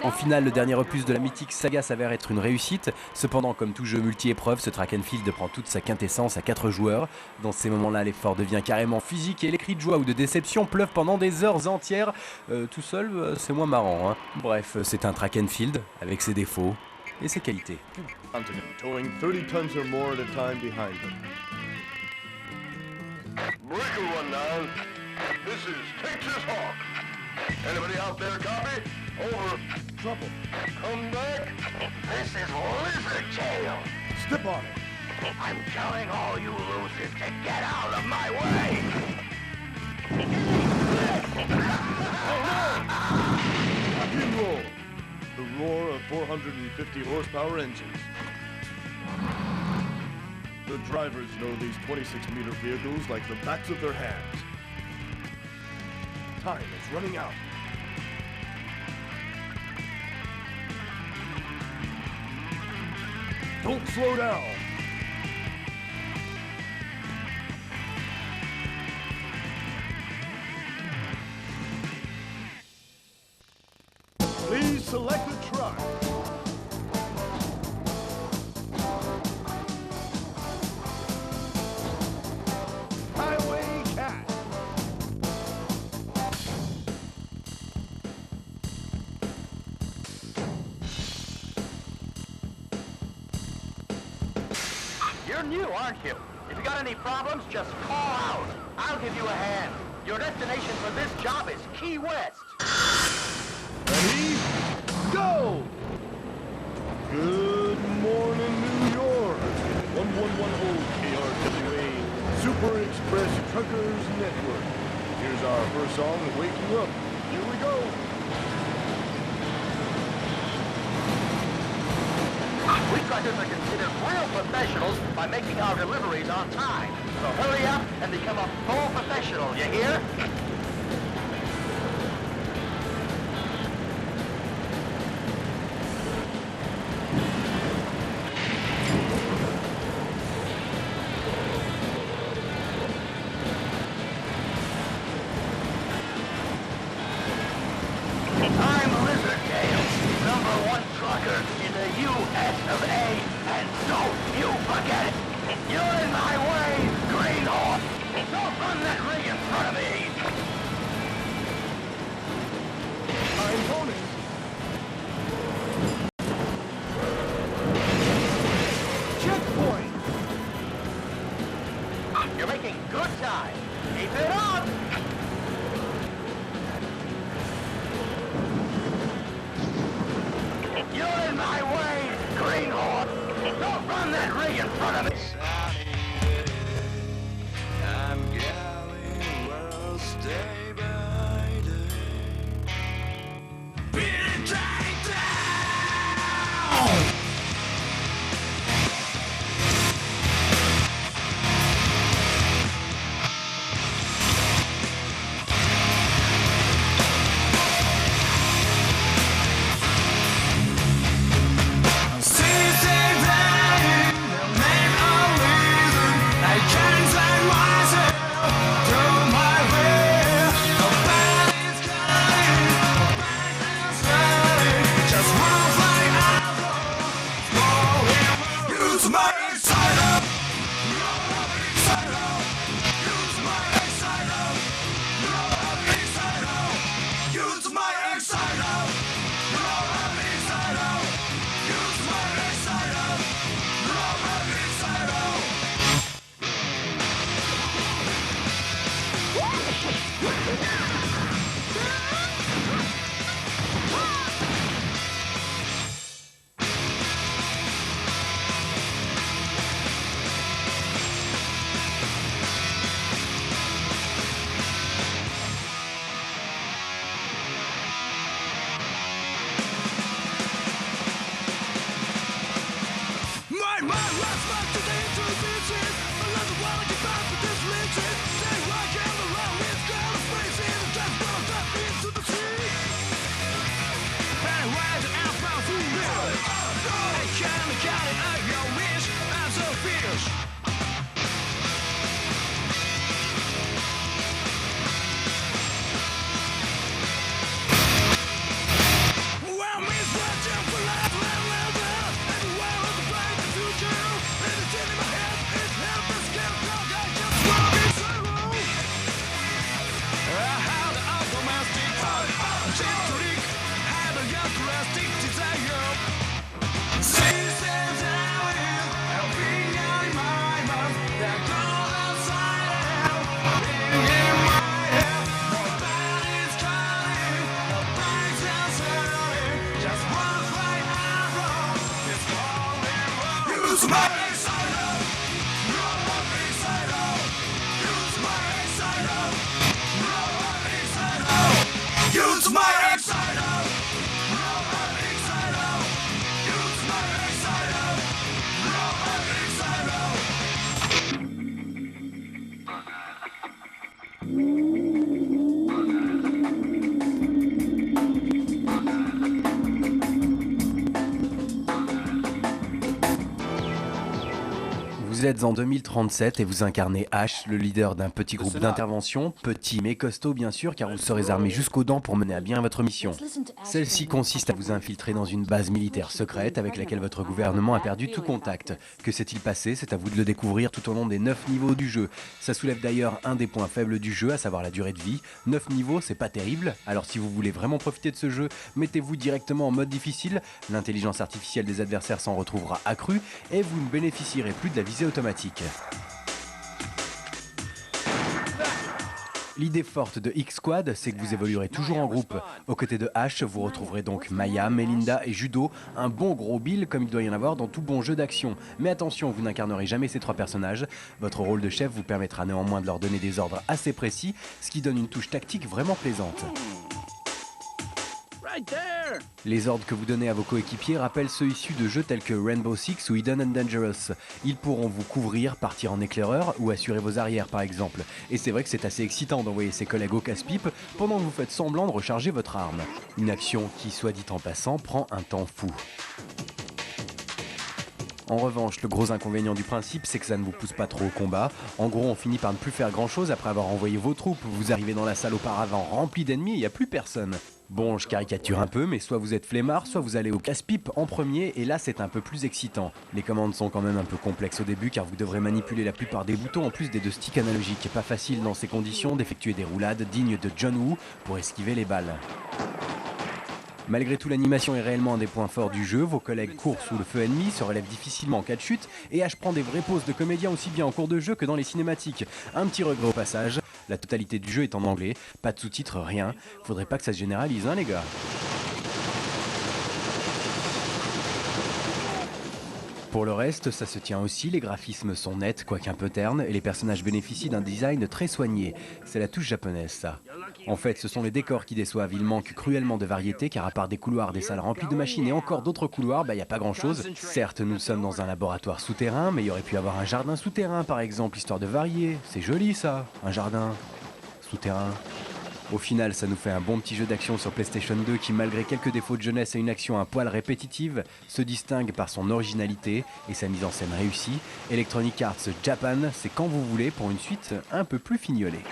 En finale, le dernier opus de la mythique saga s'avère être une réussite. Cependant, comme tout jeu multi-épreuve, ce Track and Field prend toute sa quintessence à 4 joueurs. Dans ces moments-là, l'effort devient carrément physique et les cris de joie ou de déception pleuvent pendant des heures entières. Tout seul, c'est moins marrant, hein. Bref, c'est un Track and Field avec ses défauts et ses qualités. Continent, towing 30 tons or more at a time behind them. Breaker 1-9. This is Texas Hawk. Anybody out there copy? Over. Trouble. Come back. This is Lizard Tail. Step on it. I'm telling all you losers to get out of my way. Rock and roll. The roar of 450 horsepower engines. The drivers know these 26-meter vehicles like the backs of their hands. Time is running out. Don't slow down. Please select a truck. Highway Cat. You're new, aren't you? If you got any problems, just call out. I'll give you a hand. Your destination for this job is Key West. Ready? Go! Good morning, New York. 1110 KRWA Super Express Truckers Network. Here's our first song to wake you up. Here we go. We truckers are considered real professionals by making our deliveries on time. So hurry up and become a full professional, you hear? one trucker in the U.S. of A. And don't you forget it. You're in my way, greenhorn. Don't run that rig in front of me. I'm bonus. Checkpoint. You're making good time. Keep it up. You're in my way, greenhorn. Don't run that rig in front of me. I'm galling world day by day. Being dragged down. Vous êtes en 2037 et vous incarnez Ash, le leader d'un petit groupe d'intervention, petit mais costaud bien sûr, car vous serez armé jusqu'aux dents pour mener à bien votre mission. Celle-ci consiste à vous infiltrer dans une base militaire secrète avec laquelle votre gouvernement a perdu tout contact. Que s'est-il passé? C'est à vous de le découvrir tout au long des 9 niveaux du jeu. Ça soulève d'ailleurs un des points faibles du jeu, à savoir la durée de vie. 9 niveaux, c'est pas terrible, alors si vous voulez vraiment profiter de ce jeu, mettez-vous directement en mode difficile, l'intelligence artificielle des adversaires s'en retrouvera accrue et vous ne bénéficierez plus de la visée automatique. L'idée forte de X-Squad, c'est que vous évoluerez toujours en groupe. Aux côtés de Ash, vous retrouverez donc Maya, Melinda et Judo, un bon gros Bill comme il doit y en avoir dans tout bon jeu d'action. Mais attention, vous n'incarnerez jamais ces trois personnages. Votre rôle de chef vous permettra néanmoins de leur donner des ordres assez précis, ce qui donne une touche tactique vraiment plaisante. Les ordres que vous donnez à vos coéquipiers rappellent ceux issus de jeux tels que Rainbow Six ou Hidden and Dangerous. Ils pourront vous couvrir, partir en éclaireur ou assurer vos arrières par exemple. Et c'est vrai que c'est assez excitant d'envoyer ses collègues au casse-pipe pendant que vous faites semblant de recharger votre arme. Une action qui, soit dit en passant, prend un temps fou. En revanche, le gros inconvénient du principe, c'est que ça ne vous pousse pas trop au combat. En gros, on finit par ne plus faire grand chose après avoir envoyé vos troupes. Vous arrivez dans la salle auparavant remplie d'ennemis et il n'y a plus personne. Bon, je caricature un peu, mais soit vous êtes flemmard, soit vous allez au casse-pipe en premier, et là c'est un peu plus excitant. Les commandes sont quand même un peu complexes au début, car vous devrez manipuler la plupart des boutons en plus des 2 sticks analogiques. Pas facile dans ces conditions d'effectuer des roulades dignes de John Woo pour esquiver les balles. Malgré tout, l'animation est réellement un des points forts du jeu. Vos collègues courent sous le feu ennemi, se relèvent difficilement en cas de chute, et Ash prend des vraies pauses de comédien aussi bien en cours de jeu que dans les cinématiques. Un petit regret au passage, la totalité du jeu est en anglais, pas de sous-titres, rien. Faudrait pas que ça se généralise, hein les gars. Pour le reste, ça se tient aussi, les graphismes sont nets, quoique un peu ternes, et les personnages bénéficient d'un design très soigné. C'est la touche japonaise, ça. En fait, ce sont les décors qui déçoivent, il manque cruellement de variété, car à part des couloirs, des salles remplies de machines et encore d'autres couloirs, y a pas grand chose. Certes, nous sommes dans un laboratoire souterrain, mais il y aurait pu avoir un jardin souterrain par exemple, histoire de varier. C'est joli ça, un jardin souterrain. Au final, ça nous fait un bon petit jeu d'action sur PlayStation 2 qui, malgré quelques défauts de jeunesse et une action un poil répétitive, se distingue par son originalité et sa mise en scène réussie. Electronic Arts Japan, c'est quand vous voulez pour une suite un peu plus fignolée.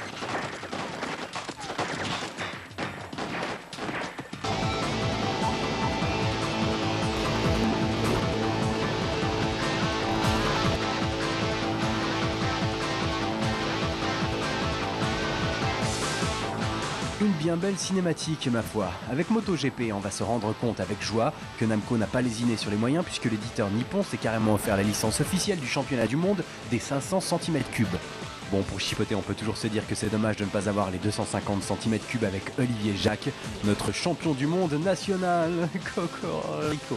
Une bien belle cinématique, ma foi. Avec MotoGP, on va se rendre compte avec joie que Namco n'a pas lésiné sur les moyens puisque l'éditeur nippon s'est carrément offert la licence officielle du championnat du monde des 500 cm3. Bon, pour chipoter, on peut toujours se dire que c'est dommage de ne pas avoir les 250 cm3 avec Olivier Jacques, notre champion du monde national. Cocorico.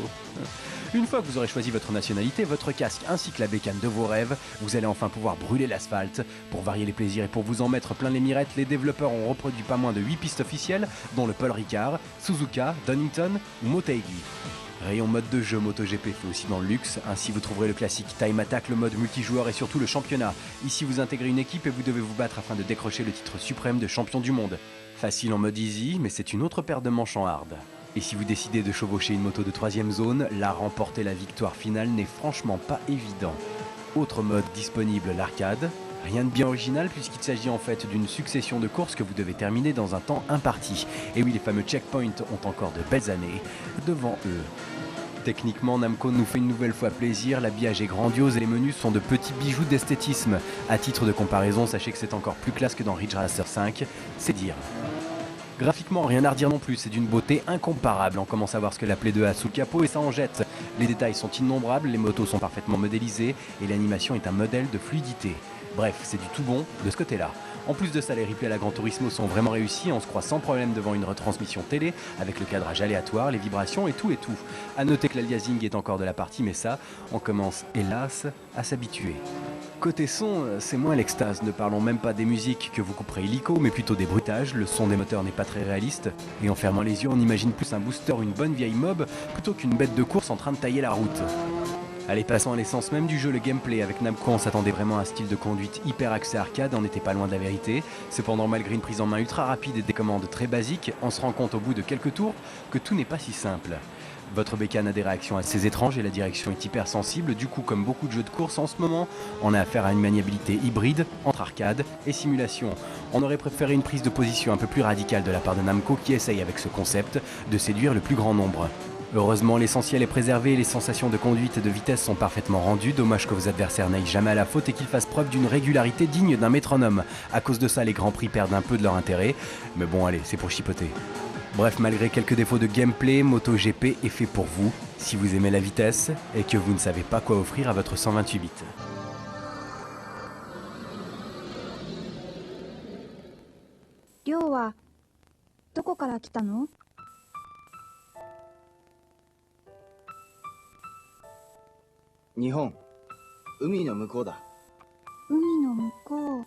Une fois que vous aurez choisi votre nationalité, votre casque ainsi que la bécane de vos rêves, vous allez enfin pouvoir brûler l'asphalte. Pour varier les plaisirs et pour vous en mettre plein les mirettes, les développeurs ont reproduit pas moins de 8 pistes officielles, dont le Paul Ricard, Suzuka, Donington ou Motegi. Rayon mode de jeu MotoGP fait aussi dans le luxe, ainsi vous trouverez le classique Time Attack, le mode multijoueur et surtout le championnat. Ici vous intégrez une équipe et vous devez vous battre afin de décrocher le titre suprême de champion du monde. Facile en mode easy, mais c'est une autre paire de manches en hard. Et si vous décidez de chevaucher une moto de 3ème zone, là remporter la victoire finale n'est franchement pas évident. Autre mode disponible, l'arcade. Rien de bien original puisqu'il s'agit en fait d'une succession de courses que vous devez terminer dans un temps imparti. Et oui, les fameux checkpoints ont encore de belles années devant eux. Techniquement, Namco nous fait une nouvelle fois plaisir, l'habillage est grandiose et les menus sont de petits bijoux d'esthétisme. À titre de comparaison, sachez que c'est encore plus classe que dans Ridge Racer 5, c'est dire. Graphiquement, rien à redire non plus, c'est d'une beauté incomparable. On commence à voir ce que la Play 2 a sous le capot et ça en jette. Les détails sont innombrables, les motos sont parfaitement modélisées et l'animation est un modèle de fluidité. Bref, c'est du tout bon de ce côté-là. En plus de ça, les replays à la Gran Turismo sont vraiment réussis, on se croit sans problème devant une retransmission télé, avec le cadrage aléatoire, les vibrations et tout. A noter que l'aliasing est encore de la partie, mais ça, on commence hélas à s'habituer. Côté son, c'est moins l'extase, ne parlons même pas des musiques que vous couperez illico, mais plutôt des bruitages, le son des moteurs n'est pas très réaliste, et en fermant les yeux, on imagine plus un booster ou une bonne vieille mob, plutôt qu'une bête de course en train de tailler la route. Allez, passons à l'essence même du jeu, le gameplay. Avec Namco, on s'attendait vraiment à un style de conduite hyper axé arcade, on n'était pas loin de la vérité. Cependant, malgré une prise en main ultra rapide et des commandes très basiques, on se rend compte au bout de quelques tours que tout n'est pas si simple. Votre bécane a des réactions assez étranges et la direction est hyper sensible, du coup comme beaucoup de jeux de course en ce moment, on a affaire à une maniabilité hybride entre arcade et simulation. On aurait préféré une prise de position un peu plus radicale de la part de Namco qui essaye avec ce concept de séduire le plus grand nombre. Heureusement, l'essentiel est préservé et les sensations de conduite et de vitesse sont parfaitement rendues. Dommage que vos adversaires n'aillent jamais à la faute et qu'ils fassent preuve d'une régularité digne d'un métronome. À cause de ça, les grands prix perdent un peu de leur intérêt. Mais bon, allez, c'est pour chipoter. Bref, malgré quelques défauts de gameplay, MotoGP est fait pour vous, si vous aimez la vitesse et que vous ne savez pas quoi offrir à votre 128 bits. りょうはどこから来たの？日本、海の向こうだ。海の向こう。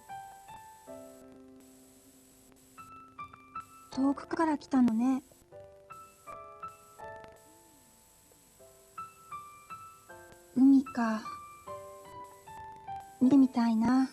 遠くから来たのね。海か。見てみたいな。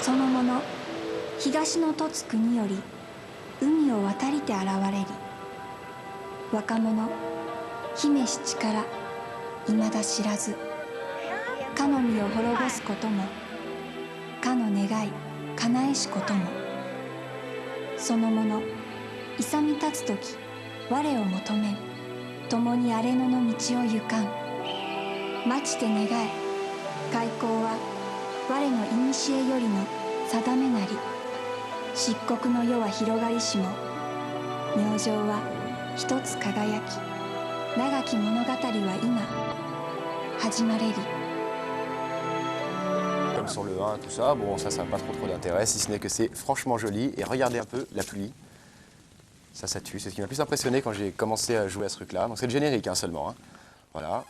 その後の東の凸国より海を渡りて現れり若者姫し力未だ知らずかの身を滅ぼすこともかの願い叶えしこともそのもの勇み立つ時我を求めん共に荒れ野の道を行かん待ちて願え外交は我の古よりの定めなり漆黒の世は広がりしも明星は一つ輝き長き物語は今始まれり Comme sur le 1, tout ça, bon ça n'a pas trop d'intérêt, si ce n'est que c'est franchement joli. Et regardez un peu la pluie, ça tue, c'est ce qui m'a plus impressionné quand j'ai commencé à jouer à ce truc-là. Donc c'est le générique hein, seulement, hein. Voilà.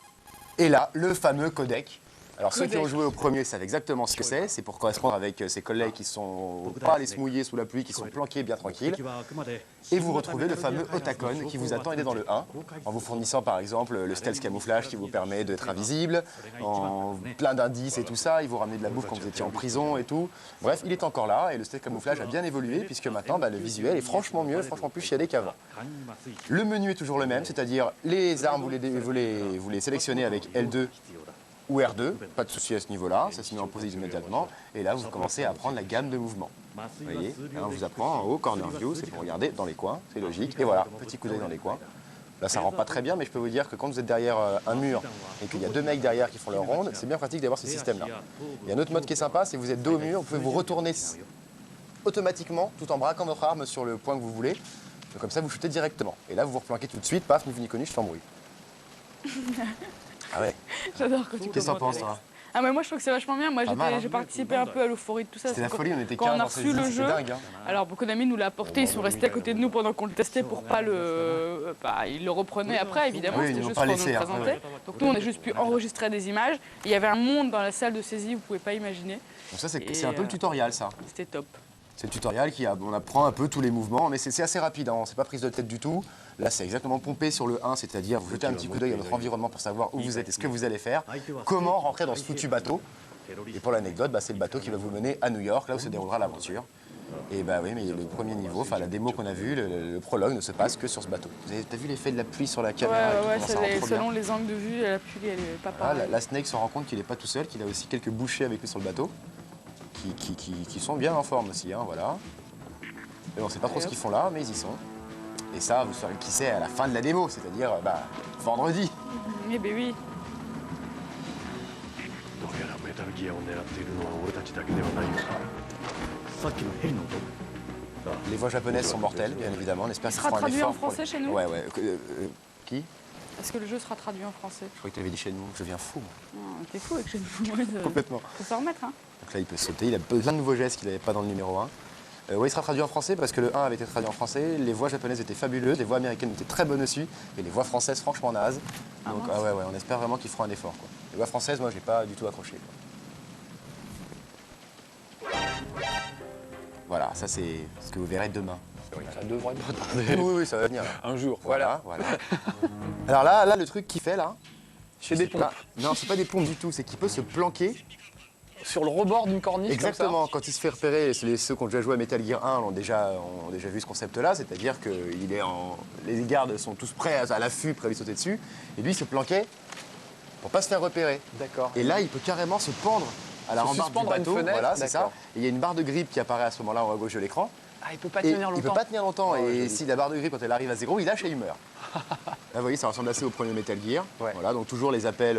Et là, le fameux codec. Alors ceux qui ont joué au premier savent exactement ce que c'est pour correspondre avec ses collègues qui sont pas allés se mouiller sous la pluie, qui sont planqués bien tranquilles. Et vous retrouvez le fameux Otakon qui vous attend, il est dans le 1, en vous fournissant par exemple le stealth camouflage qui vous permet d'être invisible, en plein d'indices et tout ça, il vous ramenait de la bouffe quand vous étiez en prison et tout. Bref, il est encore là et le stealth camouflage a bien évolué puisque maintenant le visuel est franchement mieux, franchement plus chiadé qu'avant. Le menu est toujours le même, c'est-à-dire les armes, vous les sélectionnez avec L2 ou R2, pas de souci à ce niveau-là, ça se met en pose immédiatement, et là vous commencez à apprendre la gamme de mouvements. Vous voyez, là, on vous apprend en haut, corner view, c'est pour regarder dans les coins, c'est logique, et voilà, petit coup d'œil dans les coins. Là ça rend pas très bien, mais je peux vous dire que quand vous êtes derrière un mur et qu'il y a deux mecs derrière qui font leur ronde, c'est bien pratique d'avoir ce système-là. Il y a un autre mode qui est sympa, c'est que vous êtes dos au mur, vous pouvez vous retourner automatiquement, tout en braquant votre arme sur le point que vous voulez, donc comme ça vous shootez directement. Et là vous vous replanquez tout de suite, paf, ni connu, je t'embrouille. Ah ouais. J'adore quand tu Qu'est-ce que t'en commentes penses, toi? Ah mais moi je trouve que c'est vachement bien. Moi Pas mal, hein. j'ai participé un peu à l'euphorie de tout ça. C'était la Quand- folie, on était quand 15 on a dans reçu cette le ville, jeu. c'était dingue. Hein. Alors beaucoup d'amis nous l'ont apporté, ils sont restés à côté de nous pendant qu'on le testait pour pas le. Bah, ils le reprenaient après évidemment, Oui, ils c'était l'ont juste pas pour nous laissé, le hein. présenter. Donc nous on a juste pu enregistrer des images. Il y avait un monde dans la salle de saisie, vous pouvez pas imaginer. Donc ça, c'est Et, un peu le tutoriel, ça. C'était top. C'est le tutoriel on apprend un peu tous les mouvements, mais c'est assez rapide, hein, on s'est pas prise de tête du tout. Là, c'est exactement pompé sur le 1, c'est-à-dire vous jetez un petit coup d'œil à votre environnement pour savoir où vous êtes et ce que vous allez faire, comment rentrer dans ce foutu bateau. Et pour l'anecdote, c'est le bateau qui va vous mener à New York, là où se déroulera l'aventure. Et bah oui, mais le premier niveau, enfin la démo qu'on a vue, le prologue ne se passe que sur ce bateau. T'as vu l'effet de la pluie sur la caméra et tout, comment ça rend trop bien. Selon les angles de vue, la pluie elle est pas Ah, pareille. la Snake se rend compte qu'il n'est pas tout seul, qu'il a aussi quelques bouchers avec lui sur le bateau, qui sont bien en forme aussi, hein, voilà. Et on ne sait pas trop ce qu'ils font là, mais ils y sont. Et ça, vous saurez qui c'est à la fin de la démo, c'est-à-dire vendredi. Eh ben oui. どうやらメタルギアを狙っているのは俺たちだけではないようだ。さっきのヘリの音。 Les voix japonaises sont mortelles, bien évidemment. On espère qu'ils sera feront un traduit en effort. français chez nous Ouais, ouais. Qui? Est-ce que le jeu sera traduit en français? Je crois que tu avais dit chez nous. Je viens fou. Moi. Non, t'es fou avec chez nous. Complètement. Faut s'en remettre hein. Donc là, il peut sauter. Il a plein de nouveaux gestes qu'il n'avait pas dans le numéro 1. Oui, il sera traduit en français parce que le 1 avait été traduit en français. Les voix japonaises étaient fabuleuses, les voix américaines étaient très bonnes aussi, et les voix françaises, franchement nazes. Donc, ouais, on espère vraiment qu'ils feront un effort, quoi. Les voix françaises, moi, je n'ai pas du tout accroché, quoi. Voilà, ça, c'est ce que vous verrez demain. Ça devrait pas tarder. Oui, ça va venir. Un jour, Voilà. Alors là, le truc qu'il fait, là, Chez des c'est pas- pompes. Non, c'est pas des pompes du tout, c'est qu'il peut se planquer. Sur le rebord d'une corniche. Exactement, quand il se fait repérer, ceux qui ont déjà joué à Metal Gear 1 ont déjà vu ce concept-là, c'est-à-dire que les gardes sont tous prêts à l'affût, prêts à lui sauter dessus, et lui il se planquait pour pas se faire repérer. D'accord. Et là, il peut carrément se pendre à la Se rambarde du suspendre à une bateau, fenêtre, voilà, c'est ça. d'accord. Et il y a une barre de grip qui apparaît à ce moment-là en haut à gauche de l'écran. Ah, il peut pas Et tenir longtemps. il peut pas tenir longtemps, Oh, et joli. si la barre de grip, quand elle arrive à 0, il lâche et il meurt. Là, vous voyez, ça ressemble assez au premier Metal Gear. Ouais. Voilà, donc toujours les appels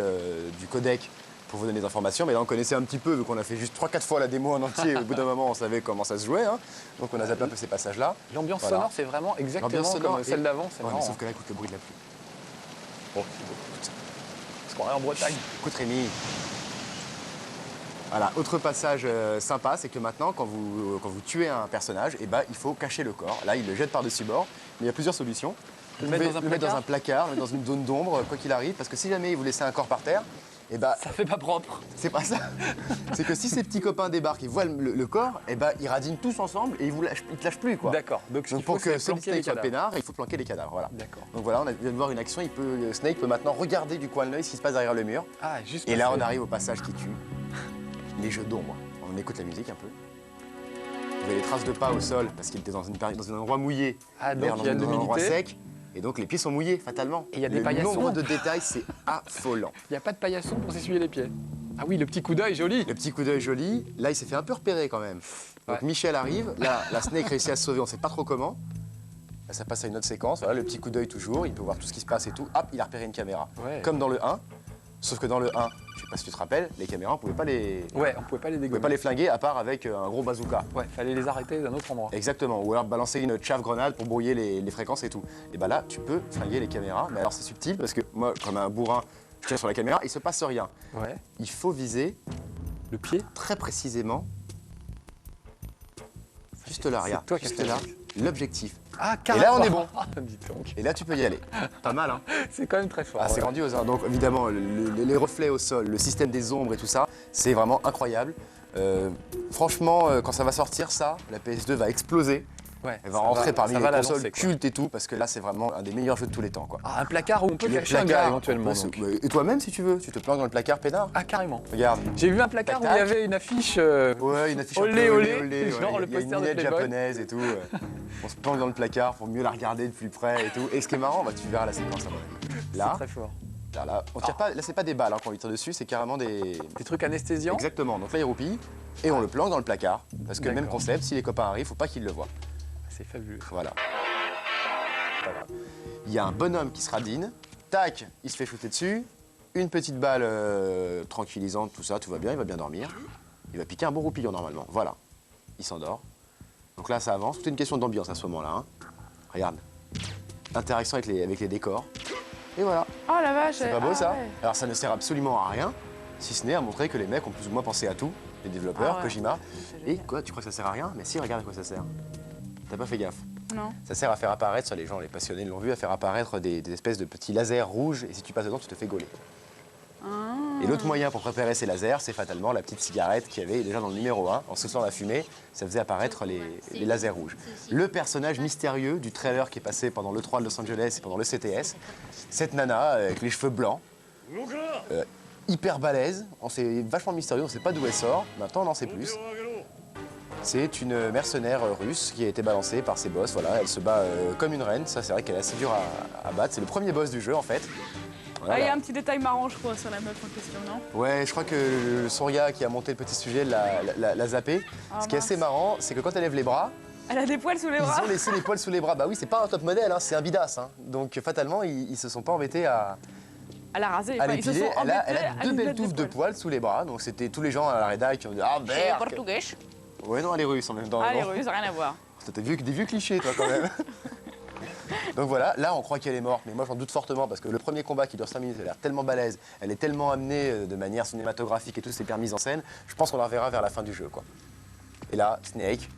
du codec pour vous donner des informations. Mais là, on connaissait un petit peu, vu qu'on a fait juste 3-4 fois la démo en entier. Au bout d'un moment, on savait comment ça se jouait. Hein. Donc on a zappé un peu ces passages-là. L'ambiance Voilà. sonore, c'est vraiment exactement L'ambiance sonore comme celle est- d'avant. C'est Ouais, mais marrant. sauf que là, écoute le bruit de la pluie. Bon, parce qu'on est en Bretagne. Écoute Rémi. Voilà, autre passage sympa, c'est que maintenant, quand vous tuez un personnage, eh ben, il faut cacher le corps. Là, il le jette par-dessus bord, mais il y a plusieurs solutions. Vous mettre pouvez dans un le mettre dans placard un placard, le mettre dans une zone d'ombre, quoi qu'il arrive, parce que si jamais vous laissez un corps par terre, eh ben, Ça fait pas propre. c'est pas ça. C'est que si ces petits copains débarquent et voient le corps, eh ben, ils radinent tous ensemble et ils te lâchent plus. Quoi. D'accord. Donc, ce Donc qu'il faut, pour que c'est celui planquer qui les soit cadavres. peinard, il faut planquer les cadavres. Voilà. D'accord. Donc voilà, on vient de voir une action, Snake peut maintenant regarder du coin de l'œil ce qui se passe derrière le mur. Ah, juste. Et là, on arrive au passage qui tue, les jeux d'ombre. On écoute la musique un peu. trouvait les traces de pas au sol parce qu'il était dans un endroit mouillé. Ah, donc L'air il y a de dans un endroit l'humidité. sec. Et donc les pieds sont mouillés, fatalement. Et il y a des Le paillassons. nombre de détails, c'est affolant. Il n'y a pas de paillasson pour s'essuyer les pieds. Ah oui, le petit coup d'œil joli. Le petit coup d'œil joli. Là, il s'est fait un peu repérer quand même. Donc Ouais. Michel arrive. Là, la Snake réussit à se sauver, on sait pas trop comment. Là, ça passe à une autre séquence. Voilà, le petit coup d'œil toujours. Il peut voir tout ce qui se passe et tout. Hop, il a repéré une caméra. Ouais. Comme dans le 1. Sauf que dans le 1, je sais pas si tu te rappelles, les caméras, on pouvait pas les, Ouais, on pouvait pas les on pouvait dégommer. pas les flinguer à part avec un gros bazooka. Ouais, fallait les arrêter d'un autre endroit. Exactement, ou alors balancer une chaff grenade pour brouiller les fréquences et tout. Et bah là, tu peux flinguer les caméras, mais alors c'est subtil parce que moi, comme un bourrin, je tire sur la caméra, il se passe rien. Ouais. Il faut viser Le pied. très précisément, juste là, c'est regarde, toi qui as juste fait là, le l'objectif. Ah, Et là, on est bon. Ah, dis donc. Et là, tu peux y aller. Pas mal, hein. C'est quand même très fort. Ah, c'est ouais. grandiose, hein. Donc évidemment, les reflets au sol, le système des ombres et tout ça, c'est vraiment incroyable. Franchement, quand ça va sortir, ça, la PS2 va exploser. Ouais, Elle va ça rentrer parmi ça les va la consoles lancer, quoi. cultes et tout, parce que là, c'est vraiment un des meilleurs jeux de tous les temps, quoi. Ah, un placard où on peut Le cacher un gars placard, éventuellement. on peut se- donc. Et toi-même, si tu veux, tu te planques dans le placard peinard. Ah, carrément. Regarde. J'ai vu un placard où il y Tac, avait une affiche. Ouais, une affiche un Olé, peu olé, genre ouais. le Il y a une poster de lunette Playboy. japonaise et tout. On se planque dans le placard pour mieux la regarder de plus près et tout. Et ce qui est marrant, bah, tu verras la séquence à mon avis. C'est Là, très fort. là, on tire pas, là c'est pas des balles hein, qu'on lui tire dessus, c'est carrément des... Des trucs anesthésiants. Exactement, donc là il roupille et on le planque dans le placard. Parce que même D'accord. concept, si les copains arrivent, faut pas qu'ils le voient. C'est fabuleux. Voilà. Pas grave. Il y a un bonhomme qui se radine, tac, il se fait shooter dessus, une petite balle tranquillisante, tout ça, tout va bien, il va bien dormir. Il va piquer un bon roupillon normalement, voilà. Il s'endort. Donc là ça avance, tout est une question d'ambiance à ce moment-là. Hein. Regarde, interaction avec les décors. Et voilà, Oh la vache. c'est pas beau ah, ça ouais. Alors ça ne sert absolument à rien, si ce n'est à montrer que les mecs ont plus ou moins pensé à tout, les développeurs, Ah ouais. Kojima. C'est Et génial. quoi, tu crois que ça sert à rien? Mais si, regarde à quoi ça sert. T'as pas fait gaffe. Non. Ça sert à faire apparaître, ça les gens, les passionnés l'ont vu, à faire apparaître des espèces de petits lasers rouges et si tu passes dedans, tu te fais gauler. Ah. Et l'autre moyen pour préparer ces lasers, c'est fatalement la petite cigarette qu'il y avait déjà dans le numéro 1. En soufflant la fumée, ça faisait apparaître les lasers rouges. Le personnage mystérieux du trailer qui est passé pendant l'E3 de Los Angeles et pendant le CTS, cette nana avec les cheveux blancs, hyper balèze, c'est vachement mystérieux, on ne sait pas d'où elle sort, maintenant on en sait plus. C'est une mercenaire russe qui a été balancée par ses boss. Voilà, elle se bat comme une reine. Ça, c'est vrai qu'elle est assez dure à battre. C'est le premier boss du jeu, en fait. Voilà. Ah, il y a un petit détail marrant, je crois, sur la meuf en question, non? Ouais, je crois que le Soria qui a monté le petit sujet l'a zappé. Ah, Ce qui est assez mince. marrant, c'est que quand elle lève les bras, Elle a des poils sous les ils bras. ont laissé les poils sous les bras. Bah oui, c'est pas un top modèle, hein, c'est un bidasse. Hein. Donc fatalement, ils se sont pas embêtés à Elle a rasé. Enfin, ils se l'épiler. sont Elle a embêtés à deux lui belles mettre des touffes de poils sous les bras. Donc c'était tous les gens à la rédac qui ont dit ah C'est merde. portugais. Ouais, non, elle est russe en même temps. Ah, les non. Russes, rien à voir. T'as vu des vieux clichés, toi, quand même. Donc voilà, là, on croit qu'elle est morte, mais moi, j'en doute fortement parce que le premier combat qui dure 5 minutes, elle a l'air tellement balèze, elle est tellement amenée de manière cinématographique et tout, c'est bien mise en scène, je pense qu'on la reverra vers la fin du jeu, quoi. Et là, Snake,